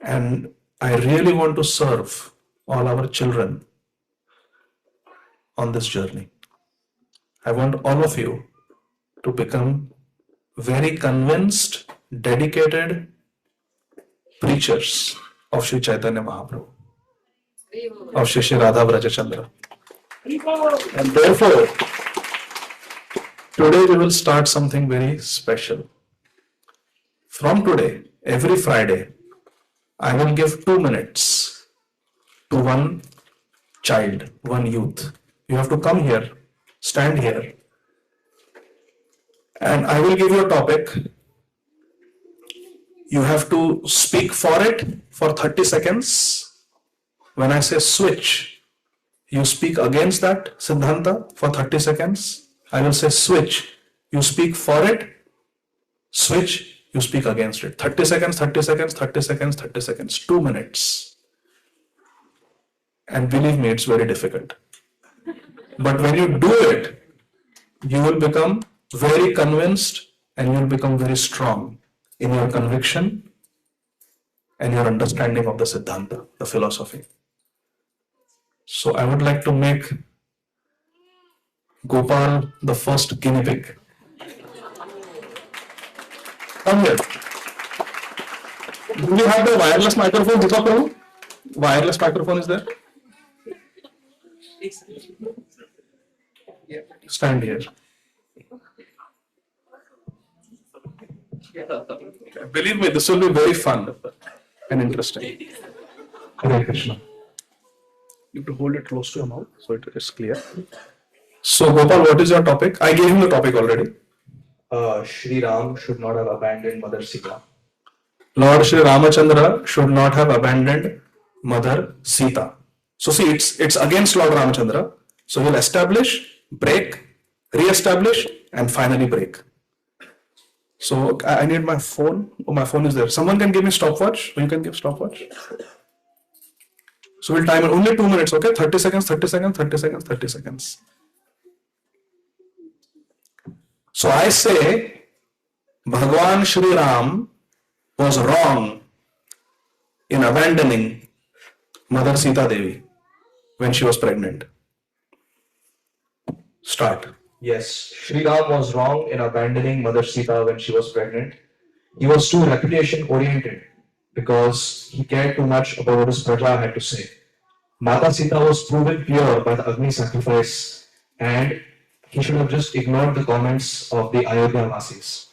And I really want to serve all our children on this journey. I want all of you to become very convinced, dedicated preachers of Sri Chaitanya Mahaprabhu, of Shri Radha Vrajachandra. And therefore, today we will start something very special. From today, every Friday, I will give 2 minutes to one child, one youth. You have to come here, stand here, and I will give you a topic. You have to speak for it for 30 seconds. When I say switch, you speak against that Siddhanta for 30 seconds. I will say switch, you speak for it, switch, you speak against it. 30 seconds, 30 seconds, 30 seconds, 30 seconds, 2 minutes. And believe me, it's very difficult. But when you do it, you will become very convinced and you will become very strong in your conviction and your understanding of the Siddhanta, the philosophy. So I would like to make Gopal the first guinea pig. Come here. Do you have the wireless microphone, Deepak Prabhu? Wireless microphone is there? Stand here. Believe me, this will be very fun and interesting. Hare Krishna. You have to hold it close to your mouth so it is clear. So Gopal, what is your topic? I gave him the topic already. Shri Ram should not have abandoned Mother Sita. Lord Shri Ramachandra should not have abandoned Mother Sita. So see, it's against Lord Ramachandra. So he'll establish, break, re-establish, and finally break. So I need my phone. Oh, my phone is there. Someone can give me stopwatch. You can give stopwatch. So we'll time it only 2 minutes, okay? 30 seconds, 30 seconds, 30 seconds, 30 seconds. So I say, Bhagwan Shri Ram was wrong in abandoning Mother Sita Devi when she was pregnant. Start. Yes, Shri Ram was wrong in abandoning Mother Sita when she was pregnant. He was too reputation oriented because he cared too much about what his praja had to say. Mata Sita was proven pure by the Agni sacrifice and he should have just ignored the comments of the Ayodhya Vasis.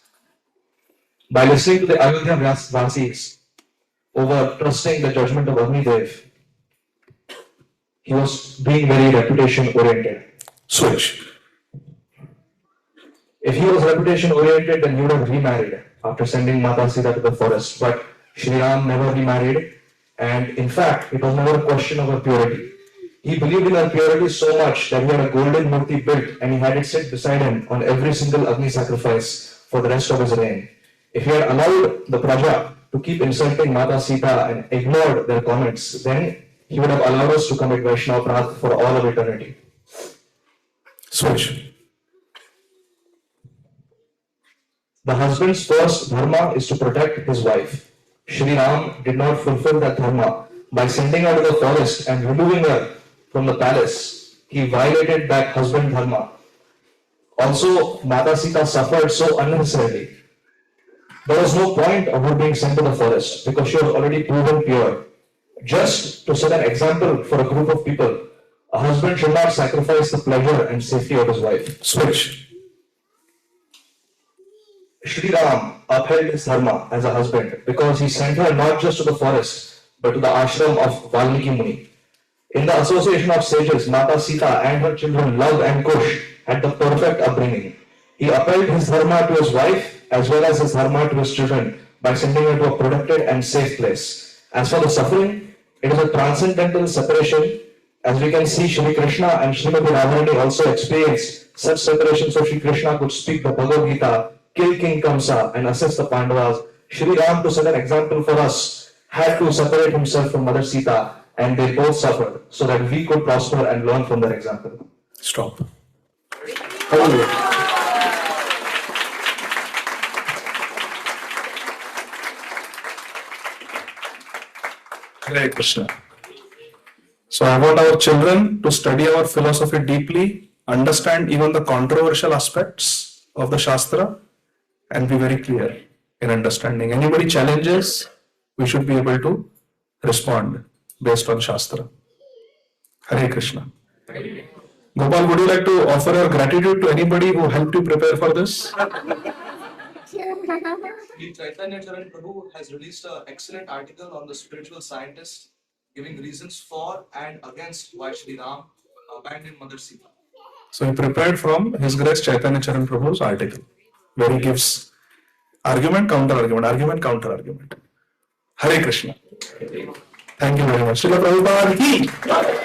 By listening to the Ayodhya Vasis over trusting the judgment of Agni Dev, he was being very reputation oriented. Switch. If he was reputation oriented, then he would have remarried after sending Mata Sita to the forest. But Shri Ram never remarried, and in fact, it was never a question of her purity. He believed in her purity so much that he had a golden murti built and he had it sit beside him on every single Agni sacrifice for the rest of his reign. If he had allowed the Praja to keep insulting Mata Sita and ignored their comments, then he would have allowed us to commit Vaishnava Path for all of eternity. Switch. The husband's first dharma is to protect his wife. Shri Ram did not fulfill that dharma by sending her to the forest and removing her from the palace, he violated that husband dharma. Also, Mata Sita suffered so unnecessarily. There was no point of her being sent to the forest because she was already proven pure. Just to set an example for a group of people, a husband should not sacrifice the pleasure and safety of his wife. Switch. Śrī Ram upheld his dharma as a husband because he sent her not just to the forest but to the ashram of Valmiki Muni. In the association of sages, Mata Sita and her children Love and Kush had the perfect upbringing. He upheld his dharma to his wife as well as his dharma to his children by sending her to a protected and safe place. As for the suffering, it is a transcendental separation. As we can see, Shri Krishna and Srimati Radharani also experienced such separation, so Shri Krishna could speak the Bhagavad Gītā, kill King Kamsa and assist the Pandavas. Shri Ram, to set an example for us, had to separate himself from Mother Sita, and they both suffered so that we could prosper and learn from their example. Stop. Hallelujah. Hare Krishna. So I want our children to study our philosophy deeply, understand even the controversial aspects of the Shastra, and be very clear in understanding. Anybody challenges, we should be able to respond based on Shastra. Hare Krishna. Gopal, would you like to offer your gratitude to anybody who helped you prepare for this? Sri Chaitanya Charan Prabhu has released an excellent article on the spiritual scientist, giving reasons for and against why Shri Ram abandoned Mother Sita. So he prepared from His Grace Chaitanya Charan Prabhu's article, where he gives argument, counter argument, argument, counter argument. Hare Krishna. Thank you very much. Srila Prabhupada ki